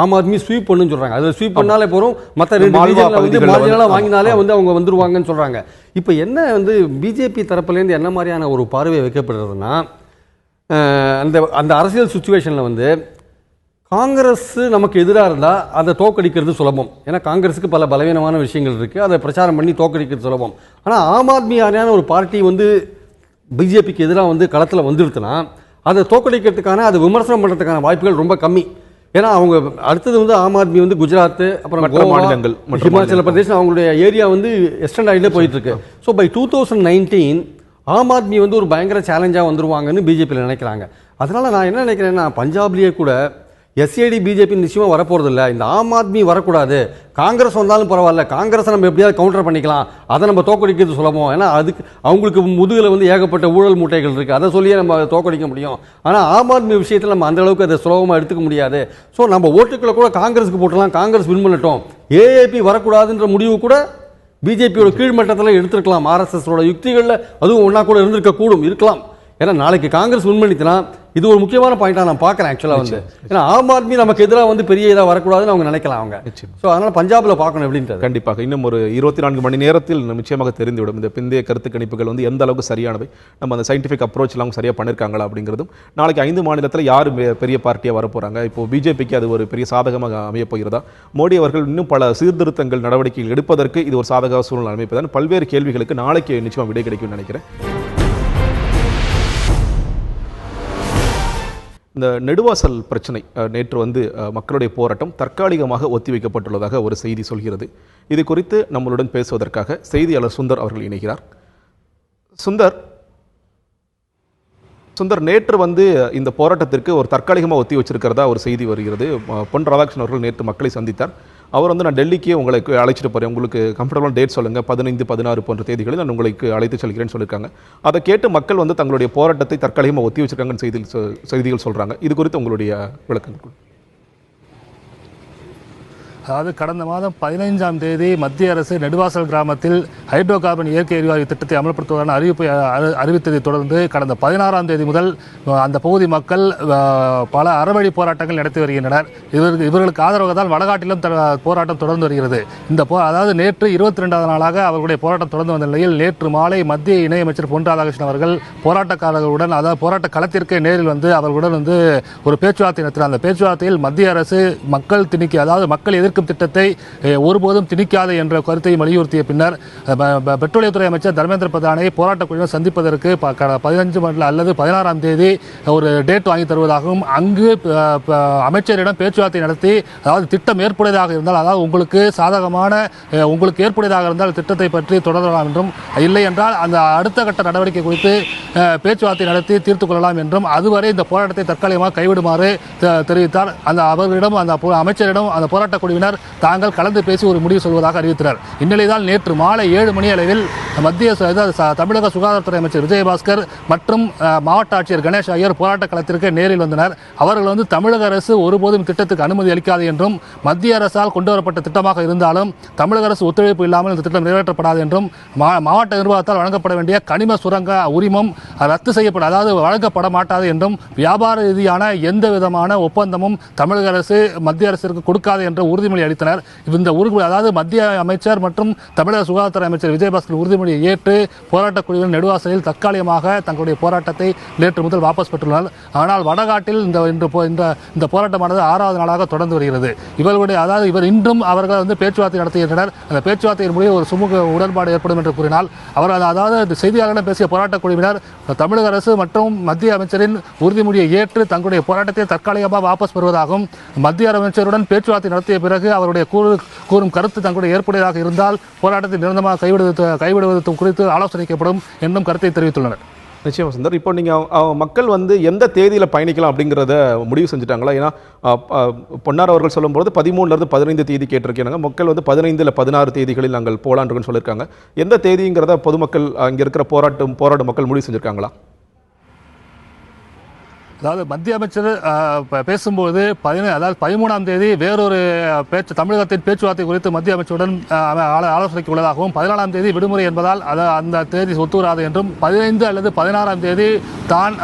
B: ஆம் ஆத்மி ஸ்வீப் பண்ணுன்னு சொல்கிறாங்க. அதில் ஸ்வீப் பண்ணாலே போகிறோம், மற்ற 2 ரீஜனில் வந்து மார்ஜினலாக வாங்கினாலே வந்து அவங்க வந்துருவாங்கன்னு சொல்கிறாங்க. இப்போ என்ன வந்து பிஜேபி தரப்புலேருந்து என்ன மாதிரியான ஒரு பார்வை வைக்கப்படுறதுன்னா அந்த அந்த அரசியல் சுச்சுவேஷனில் வந்து காங்கிரஸ் நமக்கு எதிராக இருந்தால் அதை தோக்கடிக்கிறது சுலபம். ஏன்னா காங்கிரஸுக்கு பல பலவீனமான விஷயங்கள் இருக்குது, அதை பிரச்சாரம் பண்ணி தோக்கடிக்கிறது சுலபம். ஆனால் ஆம் ஆத்மியான ஒரு பார்ட்டி வந்து பிஜேபிக்கு எதிராக வந்து களத்தில் வந்துடுத்துனா அதை தோக்கடிக்கிறதுக்கான அதை விமர்சனம் பண்ணுறதுக்கான வாய்ப்புகள் ரொம்ப கம்மி. ஏன்னா அவங்க அடுத்தது வந்து ஆம் ஆத்மி வந்து குஜராத், அப்புறம் மாநிலங்கள், ஹிமாச்சல பிரதேசம் அவங்களுடைய ஏரியா வந்து எக்ஸ்டெண்ட் ஆகிட்டே போயிட்டு இருக்கு. ஸோ பை 2019 ஆம் ஆத்மி வந்து ஒரு பயங்கர சேலஞ்சாக வந்துருவாங்கன்னு பிஜேபியில் நினைக்கிறாங்க. அதனால் நான் என்ன நினைக்கிறேன்னா பஞ்சாப்லேயே கூட எஸ்ஏடி பிஜேபி நிச்சயமாக வரப்போகிறது இல்லை. இந்த ஆம் ஆத்மி வரக்கூடாது, காங்கிரஸ் வந்தாலும் பரவாயில்ல, காங்கிரஸை நம்ம எப்படியாவது கவுண்டர் பண்ணிக்கலாம், அதை நம்ம தோக்கடிக்கிறது சுலபம். ஏன்னா அதுக்கு அவங்களுக்கு முதுகில் வந்து ஏகப்பட்ட ஊழல் மூட்டைகள் இருக்குது, அதை சொல்லியே நம்ம அதை தோக்கடிக்க முடியும். ஆனால் ஆம் ஆத்மி விஷயத்தில் நம்ம அந்த அளவுக்கு அதை சுலபமாக எடுத்துக்க முடியாது. ஸோ நம்ம ஓட்டுக்களை கூட காங்கிரஸுக்கு போட்டலாம், காங்கிரஸ் வின் பண்ணட்டும், ஏஏபி வரக்கூடாதுன்ற முடிவு கூட பிஜேபியோட கீழ்மட்டத்தில் எடுத்துருக்கலாம். ஆர்எஸ்எஸோட யுக்திகளில் அதுவும் ஒன்றா கூட இருக்கலாம். ஏன்னா நாளைக்கு காங்கிரஸ் வின் பண்ணிட்டுனா இது ஒரு முக்கியமான பாயிண்டாக நான் பார்க்குறேன் ஆக்சுவலாக வந்து. ஏன்னா ஆம் ஆத்மி நமக்கு எதிராக வந்து பெரிய இதாக வரக்கூடாதுன்னு அவங்க நினைக்கலாம் அவங்க. ஸோ அதனால் பஞ்சாபில் பார்க்கணும் எப்படின்றது.
A: கண்டிப்பாக இன்னும் ஒரு 24 மணி நேரத்தில் நிச்சயமாக தெரிந்துவிடும் இந்த பிந்தைய கருத்து கணிப்புகள் வந்து எந்த அளவுக்கு சரியானவை, நம்ம அந்த சயின்டிஃபிக் அப்ரோச்லாம் சரியாக பண்ணியிருக்காங்களா அப்படிங்கிறதும். நாளைக்கு 5 மாநிலத்தில் யார் பெரிய பார்ட்டியாக வரப்போகிறாங்க, இப்போ பிஜேபிக்கு அது ஒரு பெரிய சாதகமாக அமைய போகிறதா, மோடி அவர்கள் இன்னும் பல சீர்திருத்தங்கள் நடவடிக்கைகள் எடுப்பதற்கு இது ஒரு சாதக சூழ்நிலை அமைப்பதான் பல்வேறு கேள்விகளுக்கு நாளைக்கு நிச்சயமாக விடை கிடைக்கும்னு நினைக்கிறேன். இந்த நெடுவாசல் பிரச்சனை நேற்று வந்து மக்களுடைய போராட்டம் தற்காலிகமாக ஒத்திவைக்கப்பட்டுள்ளதாக ஒரு செய்தி சொல்கிறது. இது குறித்து நம்மளுடன் பேசுவதற்காக செய்தியாளர் சுந்தர் அவர்கள் இணைகிறார். சுந்தர், நேற்று வந்து இந்த போராட்டத்திற்கு ஒரு தற்காலிகமாக ஒத்தி வச்சிருக்கிறதா ஒரு செய்தி வருகிறது. பொன் ராதாகிருஷ்ணன் அவர்கள் நேற்று மக்களை சந்தித்தார். அவர் வந்து நான் டெல்லிக்கே உங்களுக்கு அழைச்சிட்டு போகிறேன், உங்களுக்கு கம்ஃபர்டபுளான டேட் சொல்லுங்கள், 15, 16 போன்ற தேதிகளில் நான் உங்களுக்கு அழைத்து செல்கிறேன்னு சொல்லியிருக்காங்க. அதை கேட்டு மக்கள் வந்து தங்களுடைய போராட்டத்தை தற்காலிகமாக ஒத்தி வச்சிருக்காங்கன்னு செய்திகள் சொல்கிறாங்க. இது குறித்து உங்களுடைய விளக்கங்கள்.
C: அதாவது கடந்த மாதம் 15ஆம் தேதி மத்திய அரசு நெடுவாசல் கிராமத்தில் ஹைட்ரோ கார்பன் இயற்கை எரிவாயு திட்டத்தை அமல்படுத்துவதற்கான அறிவிப்பை அறிவித்ததை தொடர்ந்து கடந்த 16ஆம் தேதி முதல் அந்த பகுதி மக்கள் பல அறவழி போராட்டங்கள் நடத்தி வருகின்றனர். இவர்களுக்கு ஆதரவாக தான் வடகாட்டிலும் போராட்டம் தொடர்ந்து வருகிறது. அதாவது நேற்று 22வது நாளாக அவர்களுடைய போராட்டம் தொடர்ந்து வந்த நிலையில் நேற்று மாலை மத்திய இணையமைச்சர் பொன் ராதாகிருஷ்ணன் அவர்கள் போராட்டக்காரர்களுடன், அதாவது போராட்ட களத்திற்கு நேரில் வந்து அவர்களுடன் வந்து ஒரு பேச்சுவார்த்தை நடத்தினார். அந்த பேச்சுவார்த்தையில் மத்திய அரசு மக்கள் எதிர்க்கும் திட்டத்தை ஒருபோதும் திணிக்காது என்ற கருத்தையும் வலியுறுத்திய பின்னர் பெட்ரோலியத்துறை அமைச்சர் தர்மேந்திர பிரதானை போராட்ட குழுவினர் சந்திப்பதற்கு 15 அல்லது 16ஆம் தேதி ஒரு டேட் வாங்கி தருவதாகவும், அங்கு அமைச்சரிடம் பேச்சுவார்த்தை நடத்தி, அதாவது திட்டம் ஏற்புடையதாக இருந்தால், அதாவது உங்களுக்கு ஏற்புடையதாக இருந்தால் திட்டத்தை பற்றி தொடரலாம் என்றும், இல்லை என்றால் அந்த அடுத்த கட்ட நடவடிக்கை குறித்து பேச்சுவார்த்தை நடத்தி தீர்த்துக் கொள்ளலாம் என்றும், அதுவரை இந்த போராட்டத்தை தற்காலிகமாக கைவிடுமாறு தெரிவித்தார். அவர்களிடம் அந்த அமைச்சரிடம் அந்த போராட்ட குழுவினர் தாங்கள் கலந்து பேசி ஒரு முடிவு சொல்வதாக அறிவித்தனர். இந்நிலையில் நேற்று மாலை 7 மணி அளவில் தமிழக சுகாதாரத்துறை அமைச்சர் விஜயபாஸ்கர் மற்றும் மாவட்ட ஆட்சியர் கணேஷ் ஐயர் போராட்ட களத்திற்கு நேரில் வந்தனர். அவர்கள் வந்து தமிழக அரசு ஒருபோதும் திட்டத்துக்கு அனுமதி அளிக்காது என்றும், மத்திய அரசால் கொண்டு வரப்பட்ட திட்டமாக இருந்தாலும் தமிழக அரசு ஒத்துழைப்பு இல்லாமல் இந்த திட்டம் நிறைவேற்றப்படாது என்றும், மாவட்ட நிர்வாகத்தால் வழங்கப்பட வேண்டிய கனிம சுரங்க உரிமம் ரத்து செய்யப்படும், அதாவது வழங்கப்பட மாட்டாது என்றும், வியாபார ரீதியான எந்த விதமான ஒப்பந்தமும் தமிழக அரசு மத்திய அரசிற்கு கொடுக்காது என்ற உறுதிமொழி அளித்தனர். இந்த அதாவது மத்திய அமைச்சர் மற்றும் தமிழக சுகாதாரத்துறை அமைச்சர் விஜயபாஸ்கர் உறுதிமொழியை ஏற்று போராட்ட குழுவினர் நெடுவாசலில் தற்காலிகமாக தங்களுடைய போராட்டத்தை நேற்று முதல் வாபஸ் பெற்றுள்ளனர். ஆனால் வடகாட்டில் இந்த போராட்டமானது 6வது நாளாக தொடர்ந்து வருகிறது. இவர் இன்றும் அவர்கள் வந்து பேச்சுவார்த்தை நடத்துகின்றனர். அந்த பேச்சுவார்த்தையின் முடிவு ஒரு சுமூக உடன்பாடு ஏற்படும் என்று கூறினால், அவர்கள் அதாவது செய்தியாளர்களிடம் பேசிய போராட்ட குழுவினர் தமிழக அரசு மற்றும் மத்திய அமைச்சரின் உறுதிமொழியை ஏற்று தங்களுடைய போராட்டத்தை தற்காலிகமாக வாபஸ் பெறுவதாகவும், மத்திய அமைச்சருடன் பேச்சுவார்த்தை நடத்திய பிறகு அவருடைய கூறும் கருத்து தங்களுடைய ஏற்புடையதாக இருந்தால் போராட்டத்தை நிரந்தரமாக கைவிடுவது குறித்து ஆலோசனைக்கப்படும் என்றும் கருத்தை தெரிவித்துள்ளனர்.
A: நிச்சயமா சுந்தர், இப்போ நீங்கள் மக்கள் வந்து எந்த தேதியில் பயணிக்கலாம் அப்படிங்கிறத முடிவு செஞ்சுட்டாங்களா? ஏன்னா பொன்னார் அவர்கள் சொல்லும்போது 13லேருந்து 15 தேதி கேட்டிருக்காங்க. மக்கள் வந்து 15 இல்லை 16 தேதிகளில் நாங்கள் போலான்னு சொல்லியிருக்காங்க. எந்த தேதிங்கிறத பொதுமக்கள் அங்கே இருக்கிற போராடும் மக்கள் முடிவு செஞ்சுருக்காங்களா?
C: அதாவது மத்திய அமைச்சர் பேசும்போது 13ஆம் தேதி வேறொரு தமிழகத்தின் பேச்சுவார்த்தை குறித்து மத்திய அமைச்சருடன் ஆலோசனைக்கு உள்ளதாகவும், 14ஆம் தேதி விடுமுறை என்பதால் அந்த தேதி ஒத்துவராது என்றும், 15 அல்லது 16ஆம் தேதி தான்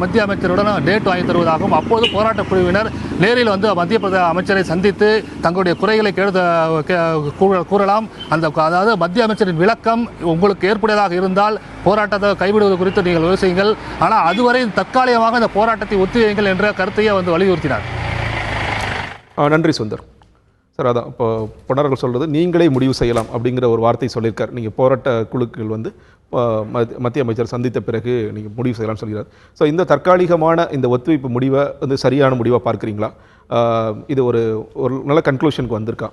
C: மத்திய அமைச்சருடன் டேட் வாங்கி தருவதாகவும், அப்போது போராட்ட குழுவினர் நேரில் வந்து மத்திய அமைச்சரை சந்தித்து தங்களுடைய குறைகளை கூறலாம். அதாவது மத்திய அமைச்சரின் விளக்கம் உங்களுக்கு ஏற்புடையதாக இருந்தால் போராட்டத்தை கைவிடுவது குறித்து நீங்கள் யோசியுங்கள், ஆனால் அதுவரை தற்காலிகமாக இந்த போராட்டத்தை ஒத்திவையுங்கள் என்ற கருத்தையே வந்து வலியுறுத்தினார்.
A: நன்றி சுந்தர் சார். அதான் இப்போ பொன்னர்கள் சொல்கிறது நீங்களே முடிவு செய்யலாம் அப்படிங்கிற ஒரு வார்த்தை சொல்லியிருக்கார். நீங்கள் போராட்ட குழுக்கள் வந்து மத்திய அமைச்சர் சந்தித்த பிறகு நீங்கள் முடிவு செய்யலாம்னு சொல்கிறார். ஸோ இந்த தற்காலிகமான இந்த ஒத்துழைப்பு முடிவை வந்து சரியான முடிவாக பார்க்குறீங்களா? இது ஒரு நல்ல கன்க்ளூஷனுக்கு வந்திருக்கா?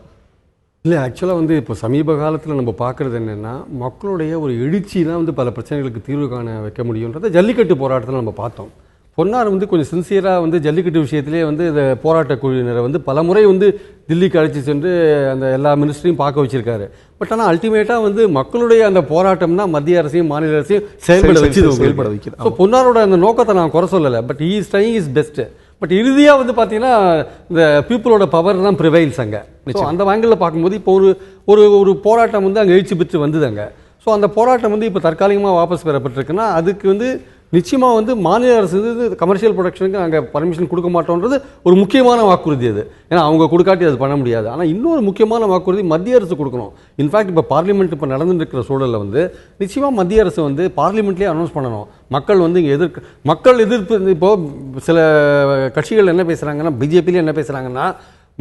B: இல்லை, ஆக்சுவலாக வந்து இப்போ சமீப காலத்தில் நம்ம பார்க்குறது என்னென்னா, மக்களுடைய ஒரு எழுச்சி தான் வந்து பல பிரச்சனைகளுக்கு தீர்வு காண வைக்க முடியுன்றதை ஜல்லிக்கட்டு போராட்டத்தில் நம்ம பார்த்தோம். பொன்னார் வந்து கொஞ்சம் சின்சியராக வந்து ஜல்லிக்கட்டு விஷயத்திலே வந்து இந்த போராட்ட குழுவினரை வந்து பல முறை வந்து தில்லிக்கு அழைச்சி சென்று அந்த எல்லா மினிஸ்டரையும் பார்க்க வச்சிருக்காரு. பட் ஆனால் அல்டிமேட்டாக வந்து மக்களுடைய அந்த போராட்டம் தான் மத்திய அரசையும் மாநில அரசையும் செயல்பட வைக்குது. ஸோ பொன்னாரோட அந்த நோக்கத்தை நான் குறை சொல்லலை, but he is trying is best. But இறுதியாக வந்து பார்த்தீங்கன்னா இந்த பீப்புளோட பவர் தான் ப்ரிவைல்ஸ் அங்கே. ஸோ அந்த ஆங்கிளில் பார்க்கும்போது இப்போ ஒரு போராட்டம் வந்து அங்கே எழுச்சி பெற்று வந்தது அங்கே. ஸோ அந்த போராட்டம் வந்து இப்போ தற்காலிகமாக வாபஸ் பெறப்பட்டிருக்குன்னா அதுக்கு வந்து நிச்சயமாக வந்து மாநில அரசு கமர்ஷியல் ப்ரொடக்ஷனுக்கு நாங்கள் பர்மிஷன் கொடுக்க மாட்டோன்றது ஒரு முக்கியமான வாக்குறுதி. அது ஏன்னா அவங்க கொடுக்காட்டி அது பண்ண முடியாது. ஆனால் இன்னொரு முக்கியமான வாக்குறுதி மத்திய அரசு கொடுக்கணும். இன்ஃபேக்ட் இப்போ பார்லிமெண்ட் இப்போ நடந்துட்டு இருக்கிற சூழலில் வந்து நிச்சயமாக மத்திய அரசு வந்து பார்லிமெண்ட்லேயே அனௌன்ஸ் பண்ணணும். மக்கள் வந்து இங்கே மக்கள் எதிர்ப்பு. இப்போது சில கட்சிகள் என்ன பேசுகிறாங்கன்னா, பிஜேபியில் என்ன பேசுகிறாங்கன்னா,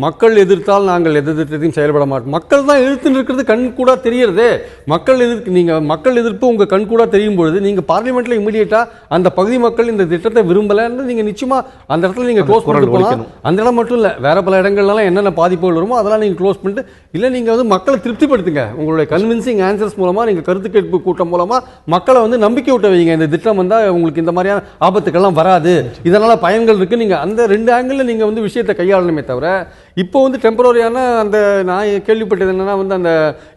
B: மக்கள் எதிர்த்தால் நாங்கள் எதிர்த்தையும் செயல்பட மாட்டோம். மக்கள் தான் எதிர்த்து இருக்கிறது கண் கூட தெரியுறதே. மக்கள் எதிர்ப்பு உங்கள் கண் கூட தெரியும் பொழுது நீங்கள் பார்லிமெண்ட்டில் இமீடியட்டாக அந்த பகுதி மக்கள் இந்த திட்டத்தை விரும்பலைன்னு நீங்கள் நிச்சயமாக அந்த இடத்துல நீங்கள் க்ளோஸ் பண்ணிட்டு போகலாம். அந்த இடம் மட்டும் இல்லை, வேறு பல இடங்கள்லாம் என்னென்ன பாதிப்புகள் வருமோ அதெல்லாம் நீங்கள் க்ளோஸ் பண்ணிட்டு, இல்லை நீங்கள் வந்து மக்களை திருப்திப்படுத்துங்க. உங்களுடைய கன்வின்சிங் ஆன்சர்ஸ் மூலமாக, நீங்கள் கருத்து கேட்பு கூட்டம் மூலமாக மக்களை வந்து நம்பிக்கை விட்ட வைங்க. இந்த திட்டம் வந்தால் உங்களுக்கு இந்த மாதிரியான ஆபத்துக்கள்லாம் வராது, இதனால் பயன்கள் இருக்குது. நீங்கள் அந்த 2 ஆங்கிளில் நீங்கள் வந்து விஷயத்தை கையாளணுமே தவிர இப்போ வந்து டெம்பரரியான அந்த நான் கேள்விப்பட்டது என்னன்னா வந்து அந்த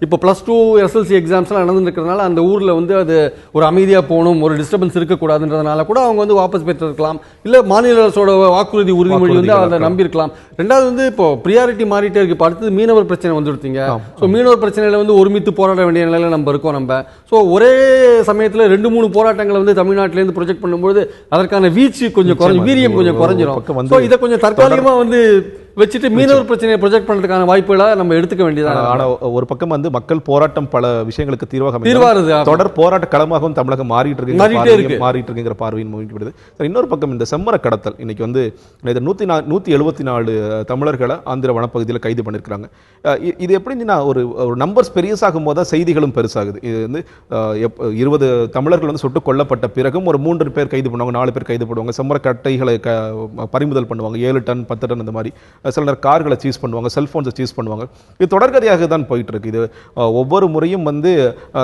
B: இப்போ +2 SLC எக்ஸாம்ஸ்லாம் நடந்துருக்கிறதுனால அந்த ஊரில் வந்து அது ஒரு அமைதியாக போகணும், ஒரு டிஸ்டர்பன்ஸ் இருக்கக்கூடாதுன்றதுனால கூட அவங்க வந்து வாபஸ் பெற்றிருக்கலாம், இல்லை மாநில அரசோட வாக்குறுதி உறுதிமொழி வந்து அதை நம்பியிருக்கலாம். ரெண்டாவது வந்து இப்போ ப்ரியாரிட்டி மாறிட்டே இருக்கு. இப்போ அடுத்தது மீனவர் பிரச்சனை வந்துடுத்தீங்க. ஸோ மீனவர் பிரச்சனையில் வந்து ஒருமித்து போராட வேண்டிய நிலையில் நம்ம இருக்கோம். நம்ம ஸோ ஒரே சமயத்தில் 2-3 போராட்டங்களை வந்து தமிழ்நாட்டிலேருந்து ப்ரொஜெக்ட் பண்ணும்போது அதற்கான வீச்சு கொஞ்சம் குறைஞ்சி, வீரியம் கொஞ்சம் குறைஞ்சிரும். ஸோ இதை கொஞ்சம் தற்காலிகமாக வந்து வச்சுட்டு மீனவர் பிரச்சனையை ப்ரொஜெக்ட் பண்றதுக்கான வாய்ப்புகளை நம்ம எடுத்துக்க வேண்டியതാണ്.
A: ஆனா ஒரு பக்கம் வந்து மக்கள் போராட்டம் பல விஷயங்களுக்கு தீர்வாக தொடர் போராட்ட களமாகவும் தமிழகம் மாறிட்டு இருக்குங்கிற பார்வையின் முன்வைக்கப்படுது. இன்னொரு பக்கம் இந்த செம்மர கடத்தல் இன்னைக்கு வந்து 174 தமிழர்களை ஆந்திர வனப்பகுதியில் கைது பண்ணிருக்காங்க. இது எப்படின்னா ஒரு நம்பர்ஸ் பெருசாகும் போது செய்திகளும் பெருசாகுது. இது வந்து 20 தமிழர்கள் வந்து சுட்டுக் கொல்லப்பட்ட பிறகும் ஒரு 3 பேர் கைது பண்ணுவாங்க, 4 பேர் கைது பண்ணுவாங்க, செம்மர கட்டைகளை பறிமுதல் பண்ணுவாங்க, 7 டன் 10 டன் இந்த மாதிரி. சில நேரம் கார்களை சீஸ் பண்ணுவாங்க, செல்போன்ஸை சீஸ் பண்ணுவாங்க. இது தொடர்கதையாக தான் போயிட்டு இருக்கு. இது ஒவ்வொரு முறையும் வந்து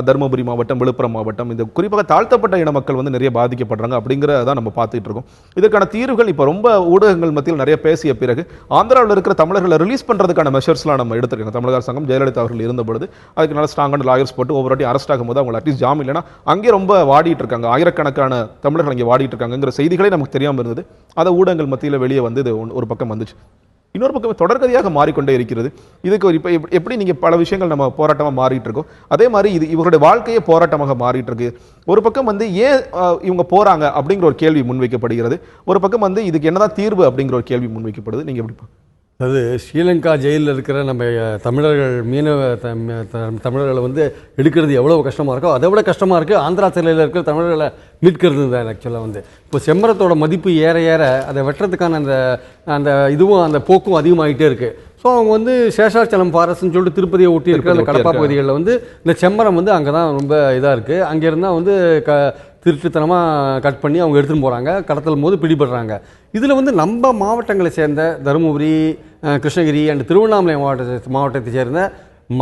A: தருமபுரி மாவட்டம், விழுப்புரம் மாவட்டம், இந்த குறிப்பாக தாழ்த்தப்பட்ட இன மக்கள் வந்து நிறைய பாதிக்கப்படுறாங்க அப்படிங்கிறத நம்ம பார்த்துட்டு இருக்கோம். இதற்கான தீர்வுகள் இப்போ ரொம்ப ஊடகங்கள் மத்தியில் நிறைய பேசிய பிறகு ஆந்திராவில் இருக்கிற தமிழர்களை ரிலீஸ் பண்ணுறதுக்கான மெஷர்ஸ்லாம் நம்ம எடுத்துருக்கோம். தமிழக அரசாங்கம் ஜெயலலிதா அவர்கள் இருந்தபொழுது அதுக்கு நல்ல ஸ்ட்ராங்கான லாயர்ஸ் போட்டு ஒவ்வொரு வாட்டி அரெஸ்ட் ஆகும் போது அவங்க அட்லீஸ்ட் ஜாமீன் இல்லைன்னா அங்கே ரொம்ப வாடிட்டு இருக்காங்க, ஆயிரக்கணக்கான தமிழர்கள் அங்கே வாடிட்டு இருக்காங்கிற செய்திகளே நமக்கு தெரியாமல் இருந்தது. அதை ஊடகங்கள் மத்தியில் வெளியே வந்து இது ஒரு பக்கம் வந்துச்சு. இன்னொரு பக்கம் தொடர்கதையாக மாறிக்கொண்டே இருக்கிறது. இதுக்கு இப்போ எப்படி நீங்கள் பல விஷயங்கள் நம்ம போராட்டமாக மாறிட்டு இருக்கோம், அதே மாதிரி இது இவருடைய வாழ்க்கையே போராட்டமாக மாறிட்டு இருக்கு. ஒரு பக்கம் வந்து ஏன் இவங்க போறாங்க அப்படிங்கிற ஒரு கேள்வி முன்வைக்கப்படுகிறது, ஒரு பக்கம் வந்து இதுக்கு என்னதான் தீர்வு அப்படிங்கிற ஒரு கேள்வி முன்வைக்கப்படுது. நீங்கள் எப்படி?
B: அது ஸ்ரீலங்கா ஜெயிலில் இருக்கிற நம்ம தமிழர்கள், மீனவ தமிழர்களை வந்து எடுக்கிறது எவ்வளோ கஷ்டமாக இருக்கோ அதை விட கஷ்டமாக இருக்குது ஆந்திரா சிலையில் இருக்கிற தமிழர்களை மீட்கிறது தான். ஆக்சுவலாக வந்து இப்போ செம்மரத்தோட மதிப்பு ஏற ஏற அதை வெட்டுறதுக்கான அந்த இதுவும் அந்த போக்கும் அதிகமாகிட்டே இருக்குது. ஸோ அவங்க வந்து சேஷாச்சலம் ஃபாரஸ்ட்னு சொல்லிட்டு திருப்பதியை ஒட்டி இருக்கிற அந்த கடப்பா பகுதிகளில் வந்து இந்த செம்மரம் வந்து அங்கே தான் ரொம்ப இதாக இருக்குது. அங்கே இருந்தால் வந்து திருட்டுத்தனமாக கட் பண்ணி அவங்க எடுத்துகிட்டு போகிறாங்க, கடத்தலும் போது பிடிபடுறாங்க. இதில் வந்து நம்ம மாவட்டங்களை சேர்ந்த தருமபுரி, கிருஷ்ணகிரி அண்ட் திருவண்ணாமலை மாவட்டத்தை சேர்ந்த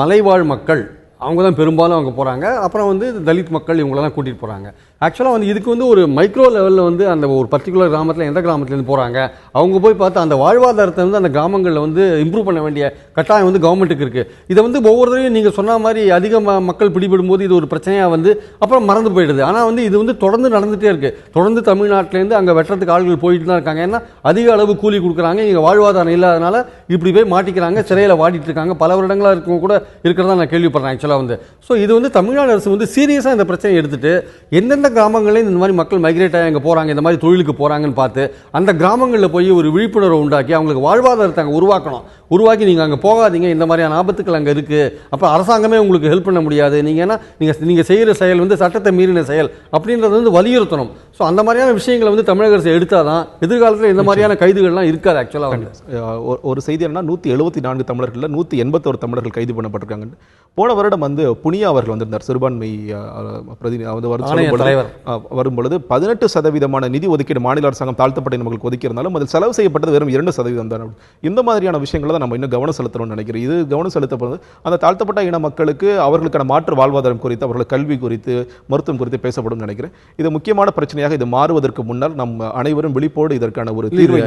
B: மலைவாழ் மக்கள் அவங்க தான் பெரும்பாலும் அவங்க போகிறாங்க. அப்புறம் வந்து தலித் மக்கள் இவங்களெல்லாம் கூட்டிகிட்டு போகிறாங்க. ஆக்சுவலாக வந்து இதுக்கு வந்து ஒரு மைக்ரோ லெவலில் வந்து அந்த ஒரு பர்டிகுலர் கிராமத்தில் எந்த கிராமத்துலேருந்து போகிறாங்க அவங்க போய் பார்த்து அந்த வாழ்வாதாரத்தை வந்து அந்த கிராமங்களில் வந்து இம்ப்ரூவ் பண்ண வேண்டிய கட்டாயம் வந்து கவர்மெண்ட்டுக்கு இருக்குது. இதை வந்து ஒவ்வொரு தடவையும் நீங்கள் சொன்ன மாதிரி அதிக மக்கள் பிடிபடும் போது இது ஒரு பிரச்சனையாக வந்து அப்புறம் மறந்து போயிடுது. ஆனால் வந்து இது வந்து தொடர்ந்து நடந்துகிட்டே இருக்குது. தொடர்ந்து தமிழ்நாட்டிலேருந்து அங்கே வெட்டுறதுக்கு ஆள்கள் போயிட்டு தான் இருக்காங்க. ஏன்னா அதிக அளவு கூலி கொடுக்குறாங்க, இங்கே வாழ்வாதாரம் இல்லாதனால இப்படி போய் மாட்டிக்கிறாங்க, சிறையில் வாடிட்டு இருக்காங்க. பல வருடங்களாக இருக்கவங்க கூட இருக்கிறதா நான் கேள்விப்படுறேன் ஆக்சுவலாக வந்து. ஸோ இது வந்து தமிழ்நாடு அரசு வந்து சீரியஸாக இந்த பிரச்சனையை எடுத்துட்டு எந்தெந்த கிராமங்களே இந்த மாதிரி மக்கள் மைக்ரேட் ஆகி அங்கே போகிறாங்க, இந்த மாதிரி தொழிலுக்கு போகிறாங்கன்னு பார்த்து அந்த கிராமங்களில் போய் ஒரு விழிப்புணர்வு உண்டாக்கி அவங்களுக்கு வாழ்வாதாரத்தை அங்கே உருவாக்கி நீங்கள் அங்கே போகாதீங்க, இந்த மாதிரியான ஆபத்துக்கள் அங்கே இருக்குது, அப்போ அரசாங்கமே உங்களுக்கு ஹெல்ப் பண்ண முடியாது, நீங்கள் ஏன்னா நீங்கள் செய்கிற செயல் வந்து சட்டத்தை மீறின செயல் அப்படின்றது வந்து வலியுறுத்தணும். ஸோ அந்த மாதிரியான விஷயங்களை வந்து தமிழக அரசு எடுத்தால் தான் எதிர்காலத்தில் இந்த மாதிரியான கைதுகள்லாம் இருக்காது. ஆக்சுவலாக வந்து
A: ஒரு செய்தி என்னன்னா 174 தமிழர்களில் 181 தமிழர்கள் கைது பண்ணப்பட்டிருக்காங்க. போன வருடம் வந்து புனியா அவர்கள் வந்திருந்தார், சிறுபான்மை வரும்பொழுது 18% நிதி ஒதுக்கீடு மாநில அரசாங்கம் தாழ்த்தப்பட்ட இனங்களுக்கு ஒதுக்கியிருந்தாலும் அதில் செலவு செய்யப்பட்டது வெறும் 2% தான். இந்த மாதிரியான விஷயங்களை தான் நம்ம இன்னும் கவனம் செலுத்தணும்னு நினைக்கிறேன். இது கவனம் செலுத்தப்படுது அந்த தாழ்த்தப்பட்ட இன மக்களுக்கு அவர்களுக்கான மாற்று வாழ்வாதாரம் குறித்து, அவர்கள் கல்வி குறித்து, மருத்துவம் குறித்து பேசப்படும் நினைக்கிறேன். இது முக்கியமான பிரச்சனையாக இது மாறுவதற்கு முன்னர் நம்ம அனைவரும் விழிப்போடு இதற்கான ஒரு தீர்வை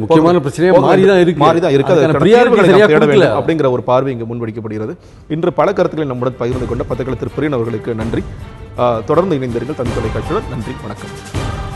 B: முக்கியமான பிரச்சனையாக மாறிதான்
A: இருக்கு அப்படிங்கிற ஒரு பார்வை இங்கு முன்வைக்கப்படுகிறது. இன்று பல கருத்துக்களை நம்முடன் பகிர்ந்து கொண்ட பத்திரிகையாளர் திரு பிரியன் அவர்களுக்கு நன்றி. தொடர்ந்து இணைந்தீர்கள் தந்தி தொலைக்காட்சியுடன். நன்றி, வணக்கம்.